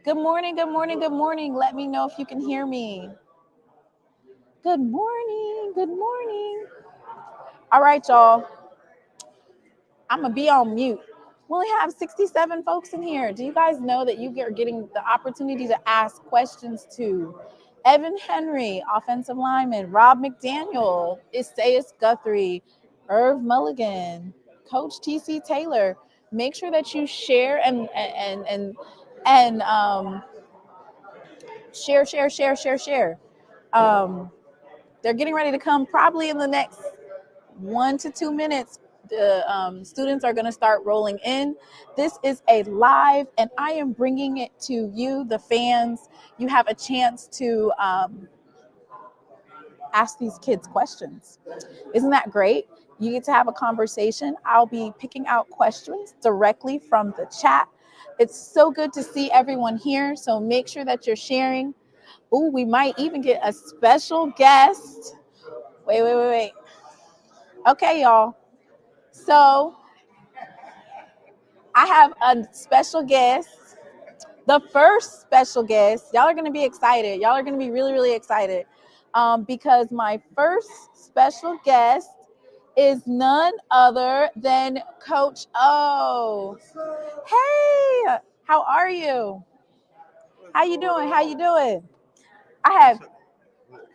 Good morning, good morning, good morning. Let me know if you can hear me. Good morning, good morning. All right, y'all. I'm going to be on mute. We only have 67 folks in here. Do you guys know that you are getting the opportunity to ask questions to Evan Henry, offensive lineman, Rob McDaniel, Esaias Guthrie, Irv Mulligan, Coach TC Taylor. Make sure that you share and share. They're getting ready to come probably in the next 1 to 2 minutes. The students are going to start rolling in. This is a live, and I am bringing it to you, the fans. You have a chance to ask these kids questions. Isn't that great? You get to have a conversation. I'll be picking out questions directly from the chat. It's so good to see everyone here, so make sure that you're sharing. Ooh, we might even get a special guest. Wait. Okay, y'all. So I have a special guest. The first special guest. Y'all are going to be excited. Y'all are going to be really, really excited because my first special guest is none other than Coach O. Hey, how are you? How you doing? I have. Can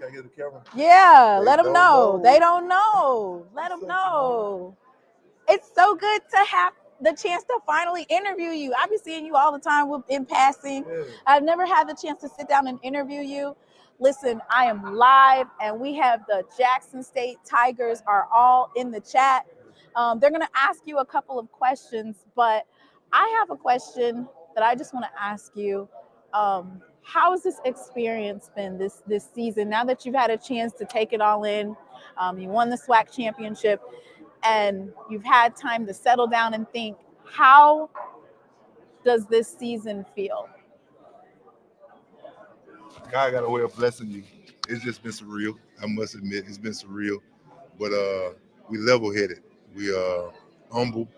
I get the camera? Yeah, let them know. They don't know. Let them know. It's so good to have the chance to finally interview you. I've been seeing you all the time in passing. Yeah. I've never had the chance to sit down and interview you. Listen, I am live, and we have the Jackson State Tigers are all in the chat. They're going to ask you a couple of questions, but I have a question that I just want to ask you. How has this experience been this season? Now that you've had a chance to take it all in, you won the SWAC championship, and you've had time to settle down and think. How does this season feel? God got a way of blessing you. It's just been surreal. I must admit, it's been surreal. But we level-headed. We humble,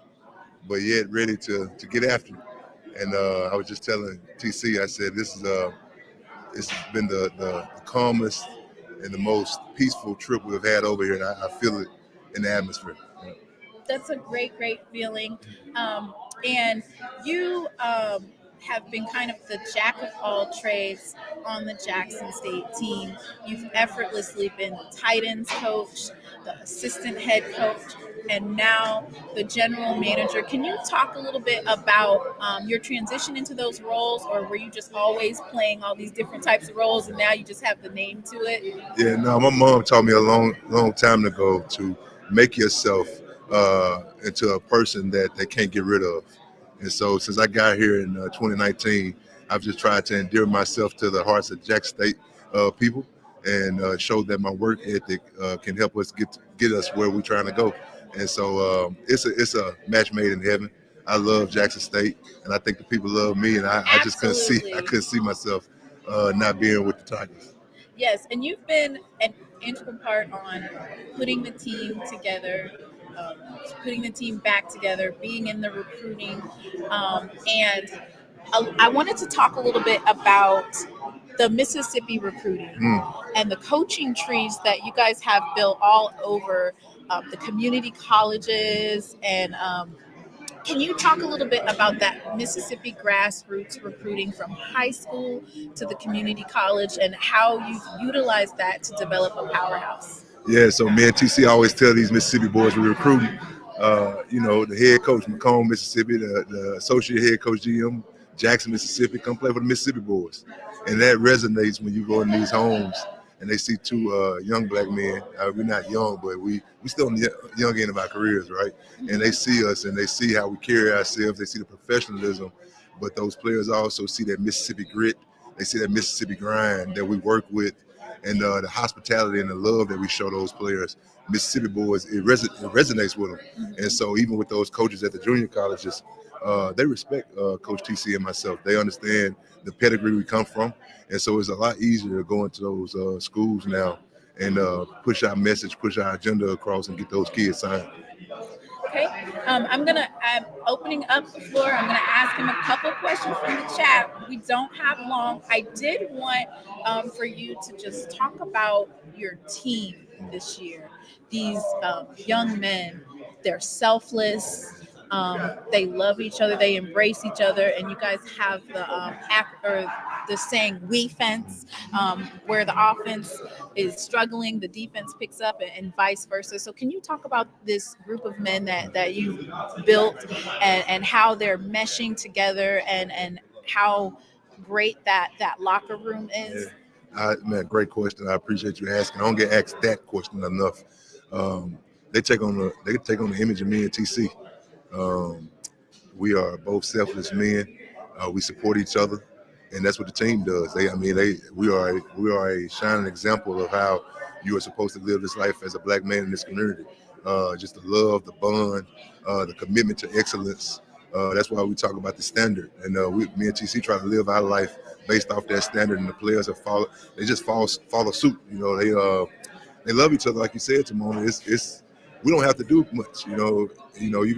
but yet ready to get after it. And I was just telling TC, I said this has been the calmest and the most peaceful trip we've had over here, and I feel it in the atmosphere. That's a great feeling. And you have been kind of the jack of all trades on the Jackson State team. You've effortlessly been tight ends coach, the assistant head coach, and now the general manager. Can you talk a little bit about your transition into those roles, or were you just always playing all these different types of roles and now you just have the name to it? Yeah, no, my mom taught me a long time ago to make yourself into a person that they can't get rid of. And so since I got here in 2019, I've just tried to endear myself to the hearts of Jack State people and show that my work ethic can help us get us where we're trying to go. And so it's a match made in heaven. I love Jackson State, and I think the people love me, and I just couldn't see myself not being with the Tigers. Yes, and you've been an integral part on putting the team together, putting the team back together, being in the recruiting, and I wanted to talk a little bit about the Mississippi recruiting and the coaching trees that you guys have built all over the community colleges. And can you talk a little bit about that Mississippi grassroots recruiting from high school to the community college and how you've utilized that to develop a powerhouse? Yeah, so me and TC always tell these Mississippi boys we're recruiting. The head coach, Macomb, Mississippi, the associate head coach, GM, Jackson, Mississippi, come play for the Mississippi boys. And that resonates when you go in these homes and they see two young black men. We're not young, but we still in the young end of our careers, right? And they see us and they see how we carry ourselves. They see the professionalism, but those players also see that Mississippi grit. They see that Mississippi grind that we work with, and the hospitality and the love that we show those players. Mississippi boys, it resonates with them. And so even with those coaches at the junior colleges, they respect Coach TC and myself. They understand the pedigree we come from. And so it's a lot easier to go into those schools now and push our message, push our agenda across and get those kids signed. Okay. I'm opening up the floor. I'm going to ask him a couple questions from the chat. We don't have long. I did want for you to just talk about your team this year. These young men, they're selfless. They love each other. They embrace each other. And you guys have the saying "we fence," where the offense is struggling, the defense picks up, and vice versa. So, can you talk about this group of men that you built and how they're meshing together and how great that locker room is? Yeah. Man, great question. I appreciate you asking. I don't get asked that question enough. They take on the image of me and TC. We are both selfless men. We support each other, and that's what the team does. We are a shining example of how you are supposed to live this life as a black man in this community. Just the love, the bond, the commitment to excellence. That's why we talk about the standard, and me and TC try to live our life based off that standard, and the players have followed. They just follow suit. They love each other, like you said, Timon. It's we don't have to do much. You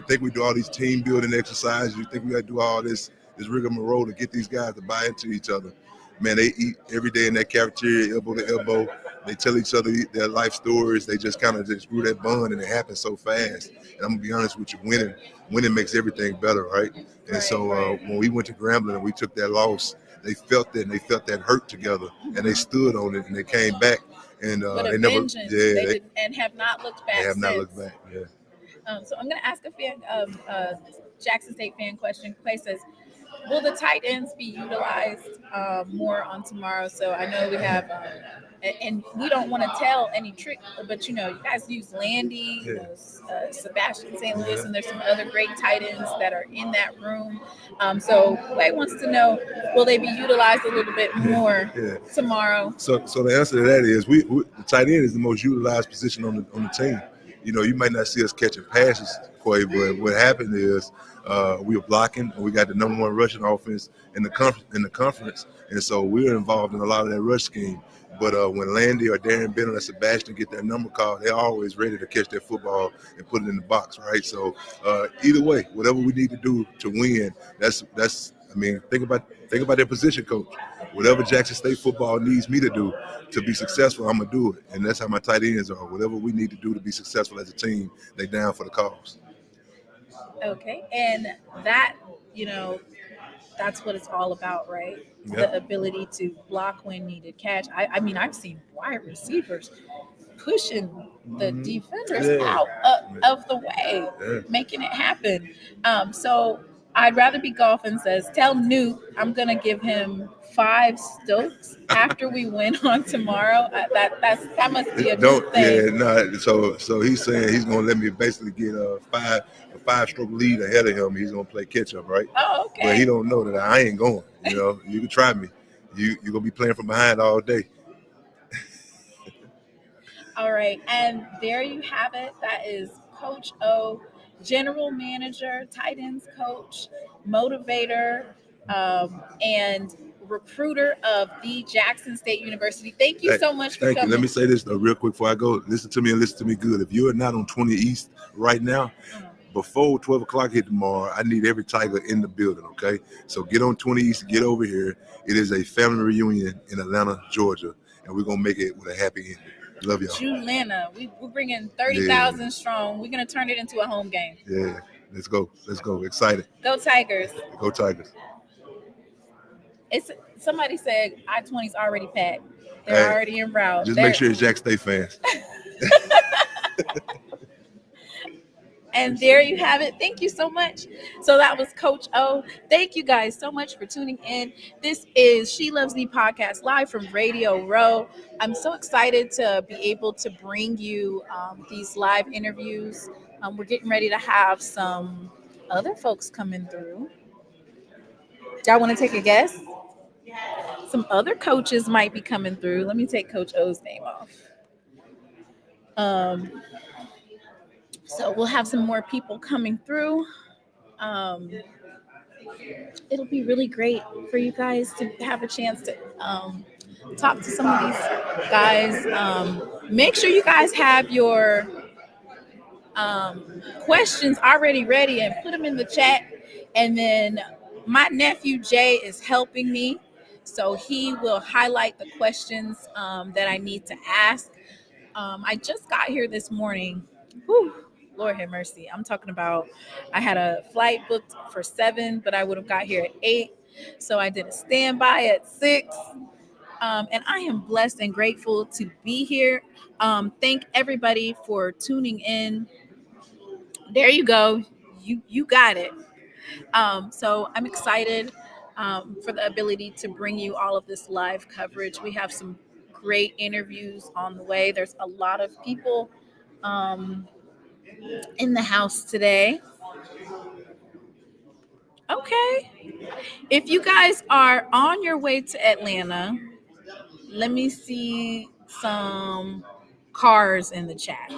think we do all these team building exercises. You think we got to do all this rigmarole to get these guys to buy into each other. Man, they eat every day in that cafeteria, elbow to elbow. They tell each other their life stories. They just kind of just grew that bond, and it happens so fast. And I'm gonna be honest with you, winning makes everything better, right? And so when we went to Grambling and we took that loss, they felt that, and they felt that hurt together, and they stood on it, and they came back. And they never, they and have not looked back. They have not looked back. Yeah. So I'm going to ask a fan, Jackson State fan question. Clay says, will the tight ends be utilized more on tomorrow? So I know we have, and we don't want to tell any trick, but you guys use Landy, Sebastian St. Louis, and there's some other great tight ends that are in that room. So Way wants to know, will they be utilized a little bit more tomorrow? So the answer to that is we the tight end is the most utilized position on the team. You might not see us catching passes, Quay, but what happened is we were blocking, and we got the number one rushing offense in the conference, and so we're involved in a lot of that rush scheme. But when Landy or Darren Bennett or Sebastian get their number called, they're always ready to catch their football and put it in the box, right? So either way, whatever we need to do to win, that's. I mean, think about their position coach. Whatever Jackson State football needs me to do to be successful, I'm gonna do it, and that's how my tight ends are. Whatever we need to do to be successful as a team, they down for the cause. Okay, and that that's what it's all about, right? The ability to block when needed, catch. I mean, I've seen wide receivers pushing the defenders out of the way, making it happen. So I'd rather be golfing says, tell Newt I'm going to give him 5 Stokes after we win on tomorrow. That must be a good thing. Yeah, no. So he's saying he's going to let me basically get a 5-stroke lead ahead of him. He's going to play catch up, right? Oh, okay. But he don't know that I ain't going. You can try me. You're going to be playing from behind all day. All right, and there you have it. That is Coach O, general manager, tight ends coach, motivator, and recruiter of the Jackson State University. Thank you so much for coming. Thank you. Let me say this though, real quick before I go. Listen to me and listen to me good. If you're not on 20 East right now, before 12 o'clock hit tomorrow, I need every Tiger in the building, okay? So get on 20 East, get over here. It is a family reunion in Atlanta, Georgia, and we're going to make it with a happy ending. Love y'all. Atlanta. We're bringing 30,000 strong. We're going to turn it into a home game. Yeah, let's go. Excited. Go Tigers. Go Tigers. Somebody said I-20's already packed. They're already en route. Just make sure it's Jack State fans. And there you have it. Thank you so much. So that was Coach O. Thank you guys so much for tuning in. This is She Loves Thee podcast live from Radio Row. I'm so excited to be able to bring you these live interviews. We're getting ready to have some other folks coming through. Y'all want to take a guess? Some other coaches might be coming through. Let me take Coach O's name off. So we'll have some more people coming through. It'll be really great for you guys to have a chance to talk to some of these guys. Make sure you guys have your questions already ready and put them in the chat. And then my nephew Jay is helping me. So he will highlight the questions that I need to ask. I just got here this morning. Whew. Lord have mercy. I'm talking about I had a flight booked for 7, but I would have got here at 8. So I did a standby at 6. And I am blessed and grateful to be here. Thank everybody for tuning in. There you go. You got it. So I'm excited for the ability to bring you all of this live coverage. We have some great interviews on the way. There's a lot of people in the house today. Okay. If you guys are on your way to Atlanta, let me see some cars in the chat.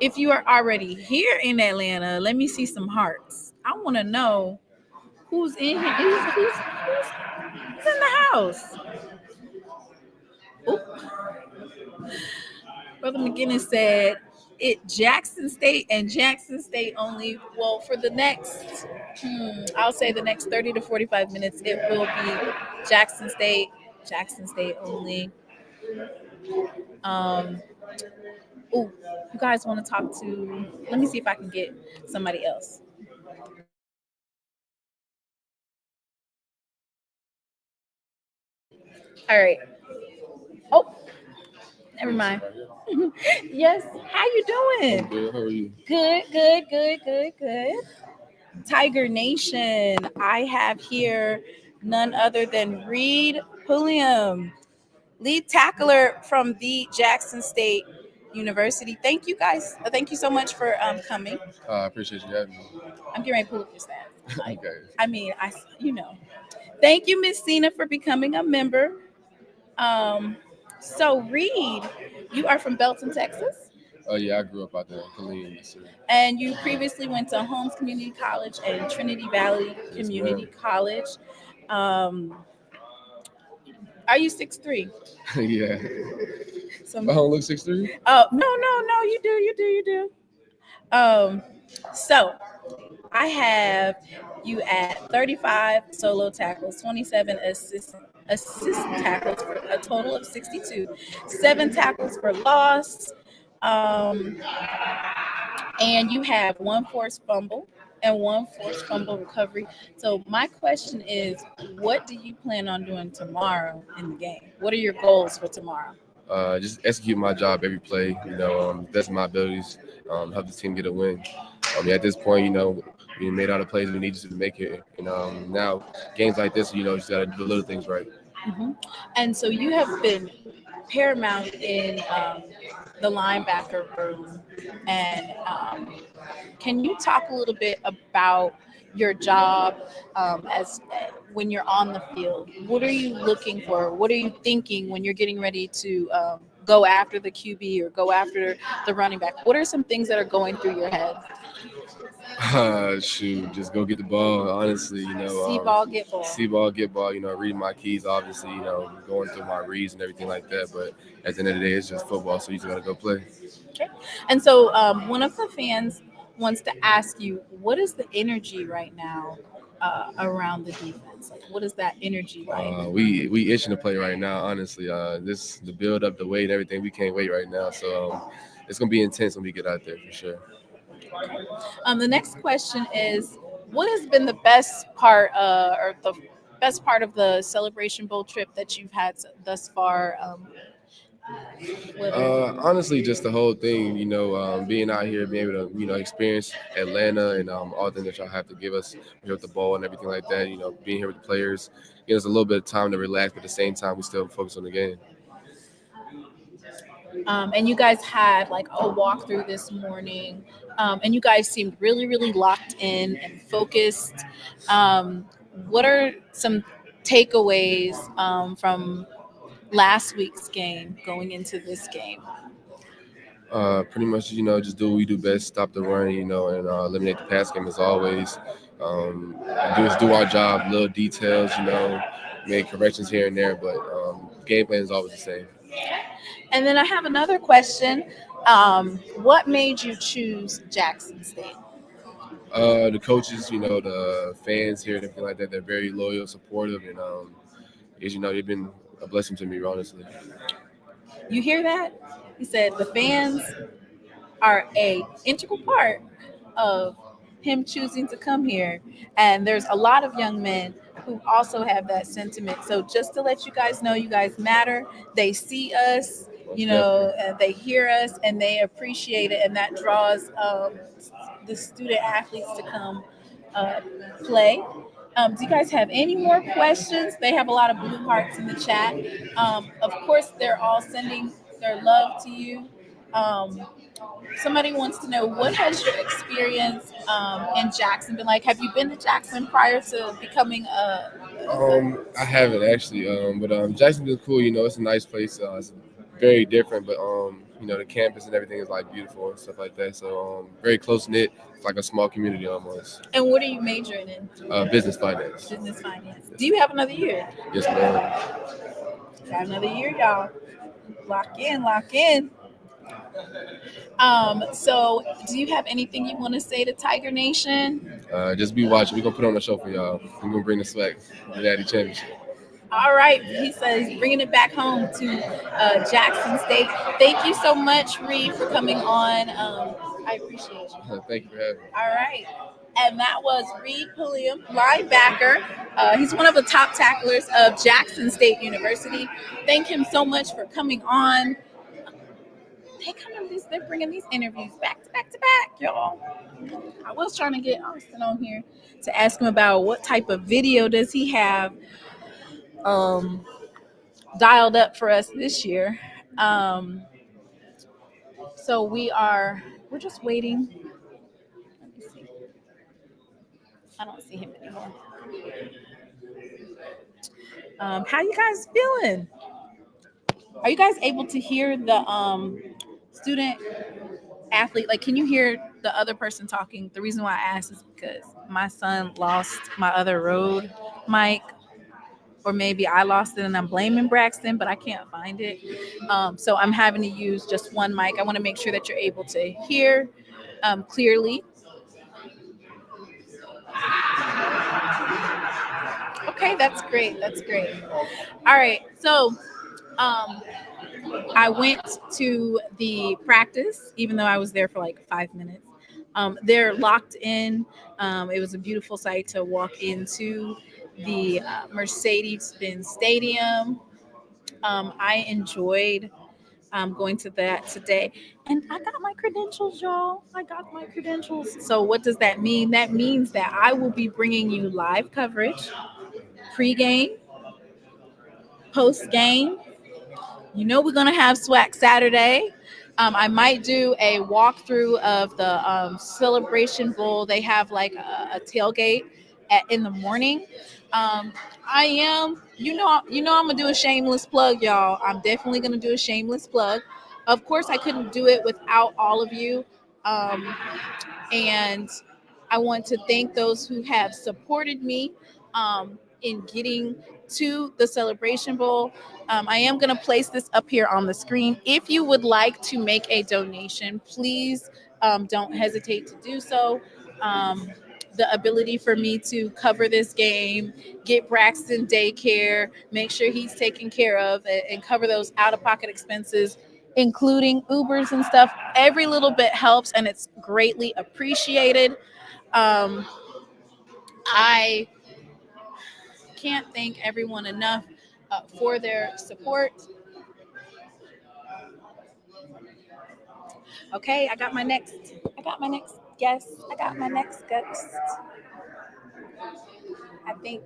If you are already here in Atlanta, let me see some hearts. I want to know who's in here. Who's in the house? Oop. Brother McGinnis said Jackson State and Jackson State only. Well, for the next, I'll say the next 30 to 45 minutes, it will be Jackson State only. You guys want to talk to? Let me see if I can get somebody else. All right. Oh, never mind. Yes. How you doing? I'm good. How are you? Good. Tiger Nation, I have here none other than Reed Pullum, lead tackler from the Jackson State University. Thank you guys. Thank you so much for coming. I appreciate you having me. I'm getting ready to pull up your stats. Like, Okay. I mean, Thank you, Miss Cena, for becoming a member. So Reed, you are from Belton, Texas, Oh yeah, I grew up out there in Pulliam, yes, sir. and you previously went to Holmes Community College and Trinity Valley Yes, Community ma'am. College. Are you 6'3"? Yeah. Some I don't look 6'3". Oh, no, you do. So I have you at 35 solo tackles, 27 assist tackles for a total of 62, 7 tackles for loss, um, and you have 1 forced fumble and 1 forced fumble recovery. So my question is, what do you plan on doing tomorrow in the game? What are your goals for tomorrow? Just execute my job every play. Best of my abilities. Help the team get a win. At this point, we made all the plays we needed to make it. And now games like this, you just got to do the little things right. Mm-hmm. And so you have been paramount in the linebacker room. And can you talk a little bit about your job as when you're on the field? What are you looking for? What are you thinking when you're getting ready to go after the QB or go after the running back? What are some things that are going through your head? Shoot, just go get the ball. Honestly, See ball, get ball. see ball, get ball. Reading my keys, obviously. Going through my reads and everything like that. But at the end of the day, it's just football, so you just gotta go play. Okay. And so one of the fans wants to ask you, what is the energy right now around the defense? Like, what is that energy like? We itching to play right now. Honestly, the build up, the weight, everything. We can't wait right now. So it's gonna be intense when we get out there for sure. The next question is, what has been the best part or the best part of the Celebration Bowl trip that you've had thus far? Honestly, just the whole thing, being out here, being able to, experience Atlanta and all the things that y'all have to give us here with the ball and everything like that. Being here with the players, gives us a little bit of time to relax, but at the same time, we still focus on the game. And you guys had like a walkthrough this morning, and you guys seemed really, really locked in and focused. What are some takeaways from last week's game going into this game? Pretty much, just do what we do best, stop the run, and eliminate the pass game as always. Just do our job, little details, make corrections here and there, but game plan is always the same. And then I have another question. What made you choose Jackson State? The coaches, the fans here and everything like that, they're very loyal, supportive, and they've been a blessing to me, honestly. You hear that? He said the fans are a integral part of him choosing to come here, and there's a lot of young men who also have that sentiment. So just to let you guys know, you guys matter. They see us, and they hear us, and they appreciate it, and that draws the student athletes to come play. Do you guys have any more questions? They have a lot of blue hearts in the chat. Of course, they're all sending their love to you. Somebody wants to know, what has your experience in Jackson been like? Have you been to Jackson prior to becoming a? I haven't actually, but Jackson's been cool. It's a nice place. It's very different, but the campus and everything is like beautiful and stuff like that. So very close knit. It's like a small community almost. And what are you majoring in? Business finance. Business finance. Do you have another year? Yes, ma'am. Got another year, y'all. Lock in. So do you have anything you want to say to Tiger Nation? Just be watching. We're gonna put on a show for y'all. We're gonna bring the SWAC, the Daddy Championship. All right. He says he's bringing it back home to Jackson State. Thank you so much, Reed, for coming on. I appreciate you. Thank you for having me. All right. And that was Reed Pullum, linebacker. He's one of the top tacklers of Jackson State University. Thank him so much for coming on. They're bringing these interviews back to back to back, y'all. I was trying to get Austin on here to ask him about what type of video does he have dialed up for us this year. So we're just waiting. Let me see. I don't see him anymore. How you guys feeling? Are you guys able to hear the student athlete? Like, can you hear the other person talking? The reason why I asked is because my son lost my other Rode mic, or maybe I lost it and I'm blaming Braxton, but I can't find it. So I'm having to use just one mic. I want to make sure that you're able to hear clearly. Okay, that's great. That's great. All right. So I went to the practice, even though I was there for like 5 minutes. They're locked in. It was a beautiful sight to walk into the Mercedes-Benz Stadium. I enjoyed going to that today. And I got my credentials, y'all. I got my credentials. So what does that mean? That means that I will be bringing you live coverage, pre-game, post-game. You know we're going to have SWAC Saturday. I might do a walkthrough of the Celebration Bowl. They have like a tailgate in the morning. I am, I'm gonna do a shameless plug, y'all. I'm definitely gonna do a shameless plug. Of course, I couldn't do it without all of you, and I want to thank those who have supported me in getting to the Celebration Bowl. I am going to place this up here on the screen. If you would like to make a donation, please don't hesitate to do so. The ability for me to cover this game, get Braxton daycare, make sure he's taken care of, and cover those out-of-pocket expenses, including Ubers and stuff. Every little bit helps, and it's greatly appreciated. I can't thank everyone enough for their support. Okay, I got my next guest. I think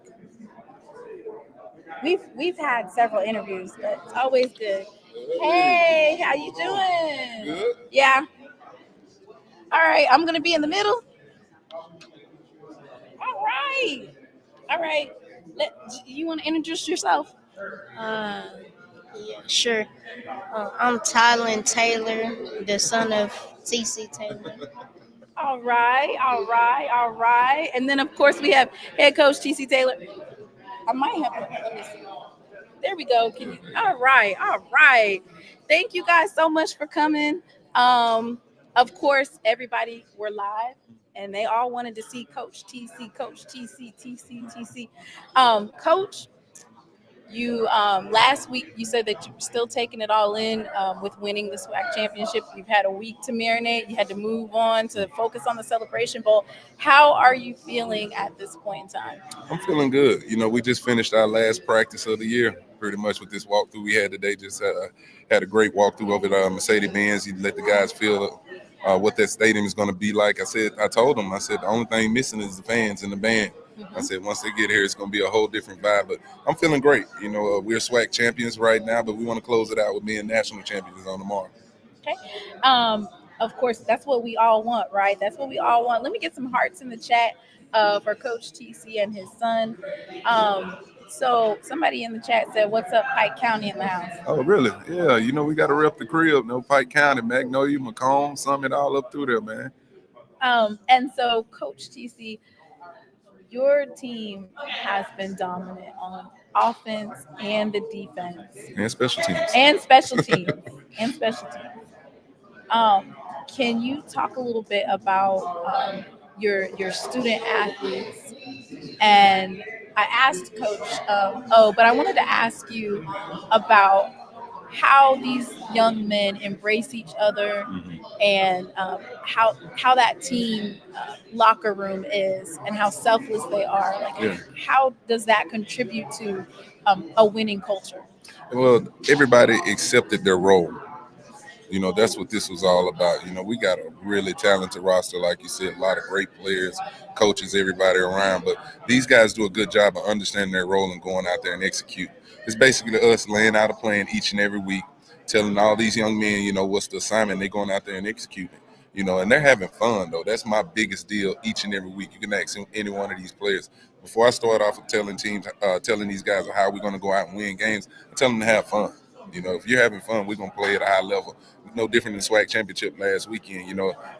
we've had several interviews, but it's always good. Hey, how you doing? Good. Yeah. All right, I'm gonna be in the middle. All right. You want to introduce yourself? Yeah, sure. I'm Tylan Taylor, the son of T.C. Taylor. All right. And then of course we have head coach TC Taylor. I might have. Let me see. There we go. All right. Thank you guys so much for coming. Of course, everybody, we're live, and they all wanted to see Coach TC. Coach, you last week you said that you were still taking it all in with winning the SWAC championship. You've had a week to marinate. You had to move on to focus on the Celebration Bowl. How are you feeling at this point in time? I'm feeling good. We just finished our last practice of the year, pretty much with this walkthrough we had today. Just had a great walkthrough over the Mercedes-Benz. You let the guys feel what that stadium is going to be like. I told them, the only thing missing is the fans and the band. Mm-hmm. I said, once they get here, it's going to be a whole different vibe. But I'm feeling great. We're SWAC champions right now, but we want to close it out with being national champions on tomorrow. Okay. Of course, that's what we all want, right? That's what we all want. Let me get some hearts in the chat for Coach TC and his son. So somebody in the chat said, "What's up, Pike County in the house?" Oh, really? Yeah. We got to rep the crib. Pike County, Magnolia, Macomb, Summit, all up through there, man. And so, Coach TC, your team has been dominant on offense and the defense. And special teams. Can you talk a little bit about your student athletes? And I asked Coach, but I wanted to ask you about how these young men embrace each other, mm-hmm. and how that team locker room is, and how selfless they are. How does that contribute to a winning culture? Well, everybody accepted their role. That's what this was all about. We got a really talented roster, like you said, a lot of great players, coaches, everybody around. But these guys do a good job of understanding their role and going out there and execute. It's basically us laying out a plan each and every week, telling all these young men, what's the assignment. They're going out there and executing. And they're having fun, though. That's my biggest deal each and every week. You can ask any one of these players. Before I start off with telling these guys how we're going to go out and win games, I tell them to have fun. If you're having fun, we're going to play at a high level. No different than SWAC championship last weekend.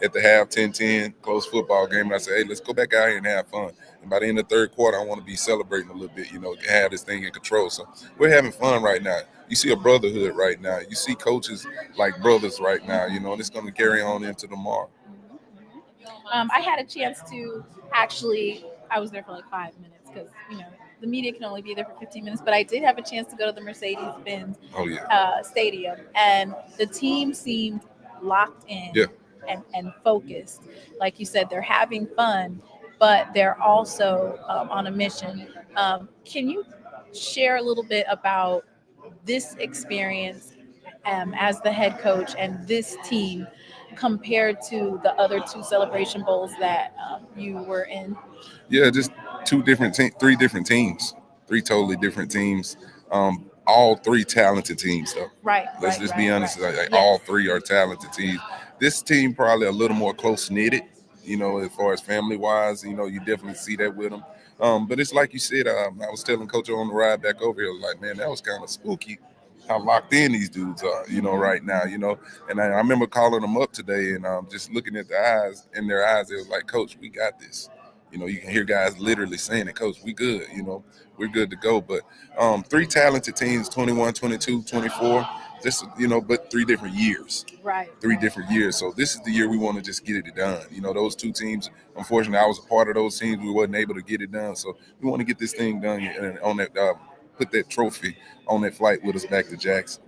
At the half 10-10 close football game, and I say, hey, let's go back out here and have fun. And by the end of the third quarter, I want to be celebrating a little bit, have this thing in control. So we're having fun right now. You see a brotherhood right now. You see coaches like brothers right now, and it's going to carry on into tomorrow. I had a chance to actually, I was there for like 5 minutes because, the media can only be there for 15 minutes, but I did have a chance to go to the Mercedes-Benz stadium, and the team seemed locked in and focused. Like you said, they're having fun, but they're also on a mission. Can you share a little bit about this experience as the head coach and this team compared to the other two Celebration Bowls that you were in? Yeah, just three different teams, three totally different teams. All three talented teams, though. Right. Let's just be honest. Yes. All three are talented teams. This team probably a little more close knitted, as far as family wise. You definitely see that with them. But it's like you said. I was telling Coach on the ride back over here, like, man, that was kind of spooky how locked in these dudes are, right now, And I remember calling them up today and just looking at their eyes. It was like, Coach, we got this. You can hear guys literally saying it, Coach, we good, we're good to go. But three talented teams, 21, 22, 24, just, but 3 different years. Right. 3 different years. So this is the year we want to just get it done. Those two teams, unfortunately, I was a part of those teams. We wasn't able to get it done. So we want to get this thing done and on that, put that trophy on that flight with us back to Jackson.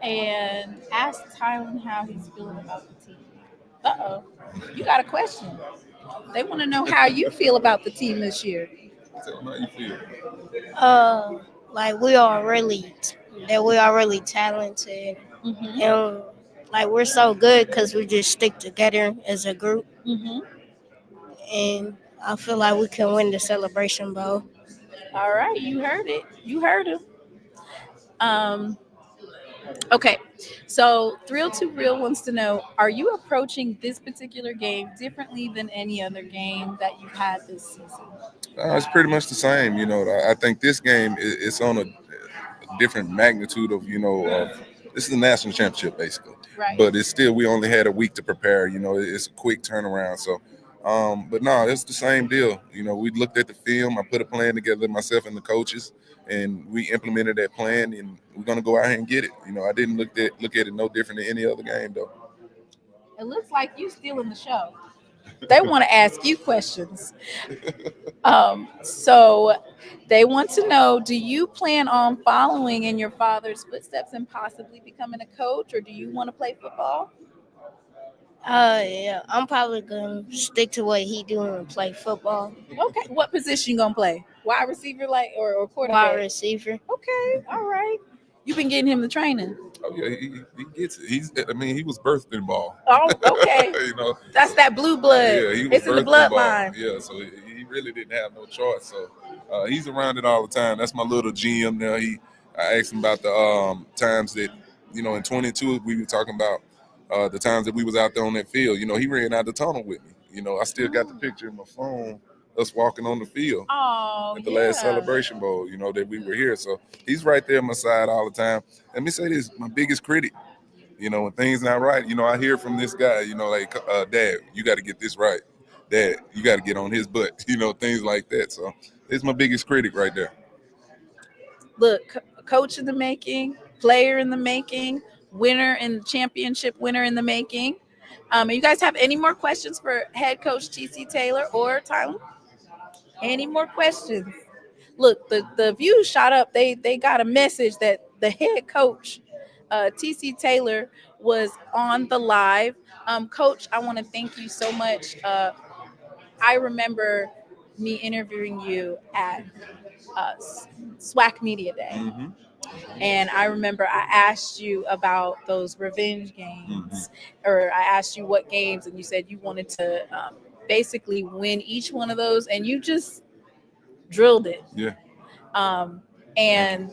And ask Tylan how he's feeling about the team. Uh-oh. You got a question. They want to know how you feel about the team this year. Tell them how you feel. Like we are really talented, and like we're so good because we just stick together as a group, and I feel like we can win the Celebration Bowl. All right, you heard it. You heard him. Okay, so Thrill to Real wants to know, are you approaching this particular game differently than any other game that you've had this season? It's pretty much the same. I think this game it's on a different magnitude of, this is a national championship basically. Right. But it's still, we only had a week to prepare. It's a quick turnaround. So, but no, it's the same deal. We looked at the film. I put a plan together, myself and the coaches, and we implemented that plan, and we're gonna go out here and get it. I didn't look at it no different than any other game, though. It looks like you stealing the show. They want to ask you questions. So they want to know, do you plan on following in your father's footsteps and possibly becoming a coach, or do you want to play football? Yeah, I'm probably gonna stick to what he doing and play football. Okay. What position you gonna play? Wide receiver, or quarterback? Wide receiver. Okay. All right. You've been getting him the training. Oh yeah, he gets it. He was birthed in ball. Oh, okay. That's that blue blood. Yeah, he was it's in the birthed in ball. bloodline. Yeah, so he really didn't have no choice. So he's around it all the time. That's my little GM now. I asked him about the times that, in 22 we were talking about the times that we was out there on that field. He ran out the tunnel with me. I still got the picture in my phone, us walking on the field at the last Celebration Bowl, that we were here. So he's right there on my side all the time. Let me say this, my biggest critic, when things not right, I hear from this guy, like, Dad, you got to get this right. Dad, you got to get on his butt, things like that. So it's my biggest critic right there. Look, coach in the making, player in the making, winner in championship winner in the making. You guys have any more questions for head coach T.C. Taylor or Tylan? Any more questions? Look, the views shot up. They got a message that the head coach, T.C. Taylor, was on the live. Coach, I want to thank you so much. I remember me interviewing you at SWAC Media Day. And I remember I asked you about those revenge games, or I asked you what games, and you said you wanted to basically win each one of those, and you just drilled it. Yeah. And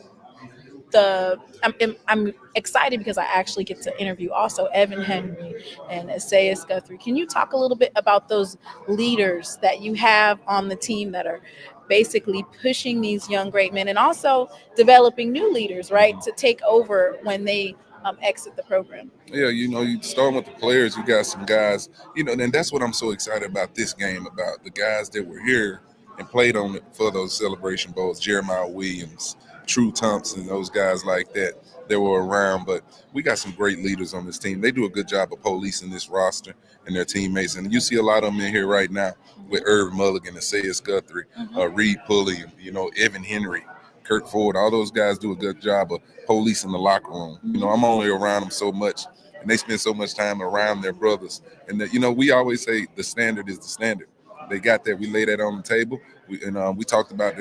I'm excited because I actually get to interview also Evan Henry and Esaias Guthrie. Can you talk a little bit about those leaders that you have on the team that are basically pushing these young great men and also developing new leaders, right, to take over when they exit the program? Yeah, you start with the players. You got some guys, and that's what I'm so excited about this game, about the guys that were here and played on it for those Celebration Bowls. Jeremiah Williams, True Thompson, those guys like that were around. But we got some great leaders on this team. They do a good job of policing this roster and their teammates. And you see a lot of them in here right now with Irv Mulligan, Esaias Guthrie, Reed Pullum, Evan Henry, Kurt Ford. All those guys do a good job of policing the locker room. I'm only around them so much, and they spend so much time around their brothers. And we always say the standard is the standard. They got that. We lay that on the table. We talked about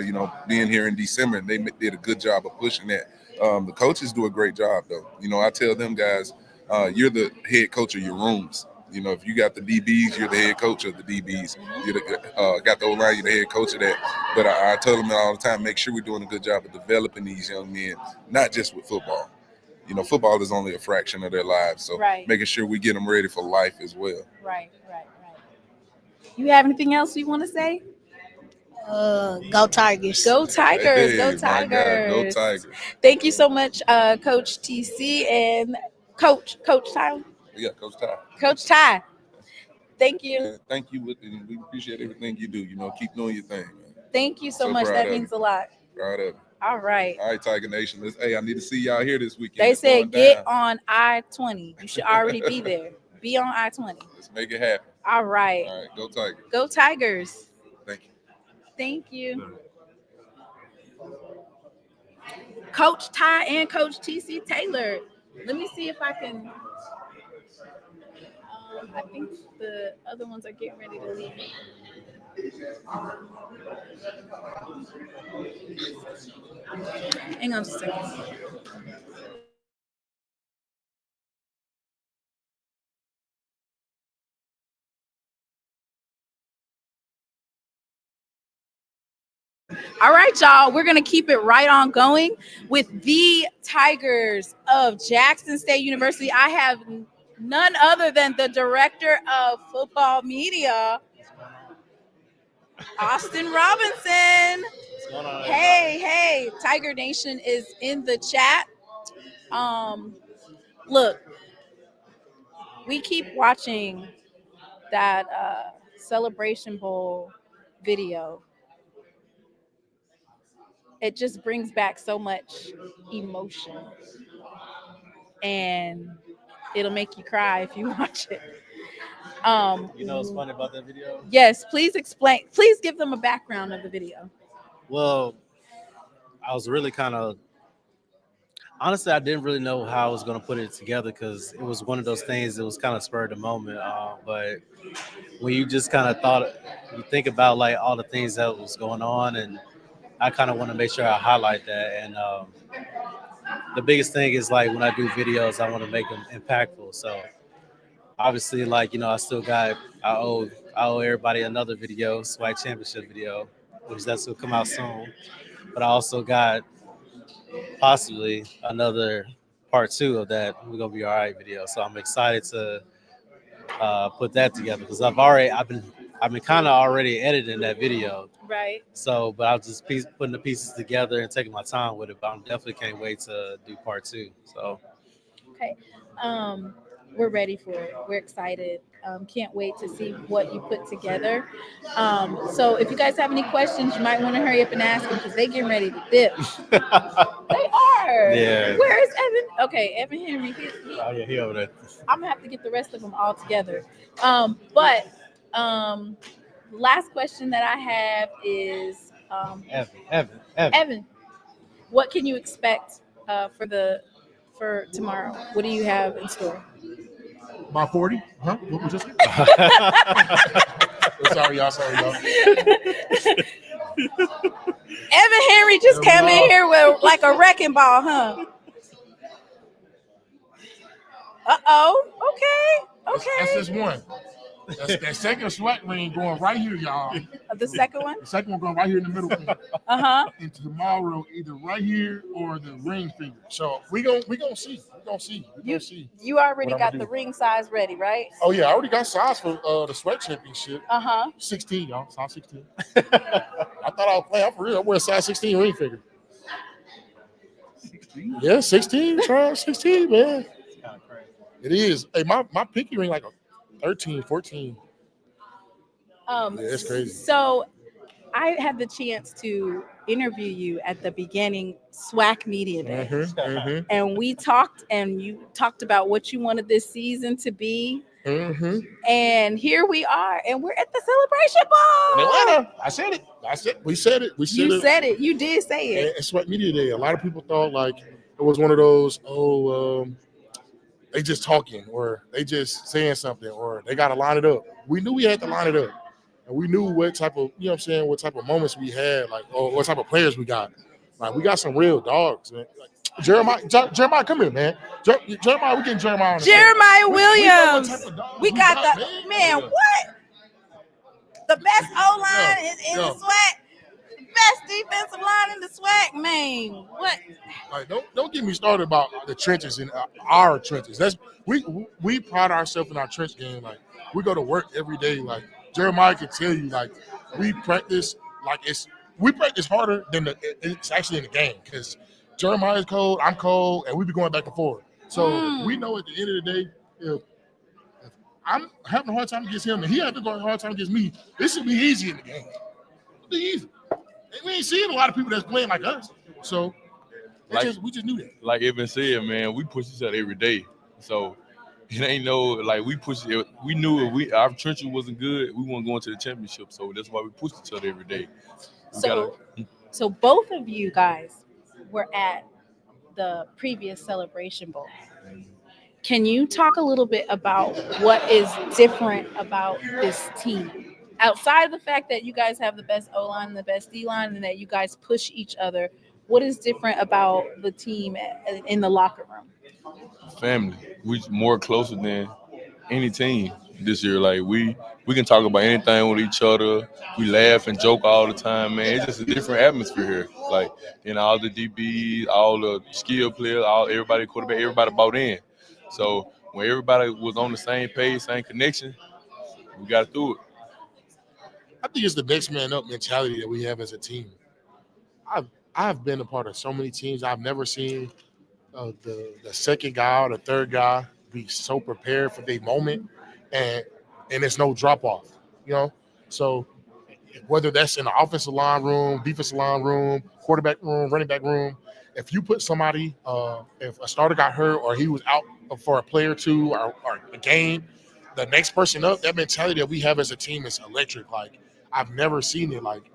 being here in December, and they did a good job of pushing that. The coaches do a great job, though. I tell them guys, you're the head coach of your rooms. If you got the DBs, you're the head coach of the DBs. You got the O-line, you're the head coach of that. But I tell them all the time, make sure we're doing a good job of developing these young men, not just with football. Football is only a fraction of their lives. So making sure we get them ready for life as well. Right. You have anything else you want to say? Go Tigers. Go Tigers. Hey, Go my Tigers. God, go Tigers. Thank you so much, Coach TC and Coach Ty. Yeah, Coach Ty. Coach Ty. Thank you. Yeah, thank you. We appreciate everything you do. Keep doing your thing, man. Thank you so much. That means a lot. Proud of it. All right. All right, Tiger Nation. I need to see y'all here this weekend. They said get on I-20. You should already be there. Be on I-20. Let's make it happen. All right. All right. Go Tigers. Go Tigers. Thank you. Thank you. Coach Ty and Coach TC Taylor. Let me see if I can. I think the other ones are getting ready to leave. Hang on just a second. All right, y'all. We're going to keep it right on going with the Tigers of Jackson State University. I have none other than the director of football media, Austin Robinson. Hey, Tiger Nation is in the chat. Look, we keep watching that Celebration Bowl video. It just brings back so much emotion, and it'll make you cry if you watch it. What's funny about that video? Yes, please explain. Please give them a background of the video. Well, I was really honestly, I didn't really know how I was going to put it together because it was one of those things that was kind of spurred the moment. But when you just kind of you think about like all the things that was going on, and I kind of want to make sure I highlight that. And the biggest thing is like when I do videos, I want to make them impactful. So obviously, like, I still got, I owe everybody another video, SWAC championship video, which that's will come out soon. But I also got possibly another part 2 of that We're Gonna Be All Right video. So I'm excited to put that together because I've been kind of already editing that video. Right. So, but I was just putting the pieces together and taking my time with it. But I definitely can't wait to do part 2. So. Okay. We're ready for it. We're excited. Can't wait to see what you put together. So if you guys have any questions, you might want to hurry up and ask them because they're getting ready to dip. They are. Yeah. Where is Evan? Okay, Evan Henry. Oh, yeah, he over there. I'm going to have to get the rest of them all together. But last question that I have is Evan, what can you expect for tomorrow? What do you have in store? About 40? Huh? What was this? Sorry, y'all. Evan Henry just came in here with like a wrecking ball, huh? Okay. That's just one. That's that second SWAC ring going right here, y'all. The second one? The second one going right here in the middle finger. And tomorrow, either right here or the ring finger. So we gonna see. You already got the ring size ready, right? Oh yeah, I already got size for the SWAC championship. 16, y'all. Size 16. I thought I would play. I'm for real. I wear a size 16 ring finger. 16? Yeah, 16. Try 16, man. It is. Hey, my pinky ring like a 13, 14. Yeah, it's crazy. So I had the chance to interview you at the beginning SWAC Media Day. And we talked, and you talked about what you wanted this season to be. And here we are, and we're at the Celebration Bowl. Atlanta. I said it. We said it. You said it. You did say it. And SWAC Media Day. A lot of people thought like it was one of those, they just talking, or they just saying something, or they got to line it up. We knew we had to line it up. And we knew what type of, what type of moments we had, like, or what type of players we got. Like, we got some real dogs, man. Like, Jeremiah, come here, man. Jeremiah, we getting Jeremiah on the Jeremiah Williams. We got the man. What? The best O-line in the SWAC. Best defensive line in the SWAC, man. What? Like, don't get me started about the trenches and our trenches. That's we pride ourselves in our trench game. Like, we go to work every day. Like, Jeremiah can tell you, like, we practice harder than it's actually in the game, because Jeremiah's cold, I'm cold, and we be going back and forth. So we know at the end of the day, if I'm having a hard time against him and he having a hard time against me, this should be easy in the game. It'll be easy. And we ain't seeing a lot of people that's playing like us. So we just knew that. Like Evan said, man, we push each other every day. So it ain't we push it. We knew if our trenches wasn't good, we weren't going to the championship. So that's why we pushed each other every day. So both of you guys were at the previous Celebration Bowl. Can you talk a little bit about what is different about this team? Outside of the fact that you guys have the best O-line and the best D-line and that you guys push each other, what is different about the team in the locker room? Family. We more closer than any team this year. Like, we can talk about anything with each other. We laugh and joke all the time, man. It's just a different atmosphere here. Like, all the DBs, all the skill players, everybody quarterback, everybody bought in. So when everybody was on the same page, same connection, we got through it. I think it's the next man up mentality that we have as a team. I've been a part of so many teams. I've never seen the second guy or the third guy be so prepared for their moment, and it's no drop off. So whether that's in the offensive line room, defensive line room, quarterback room, running back room, if you put somebody, if a starter got hurt or he was out for a play or two or a game, the next person up, that mentality that we have as a team is electric. Like, I've never seen it. Like,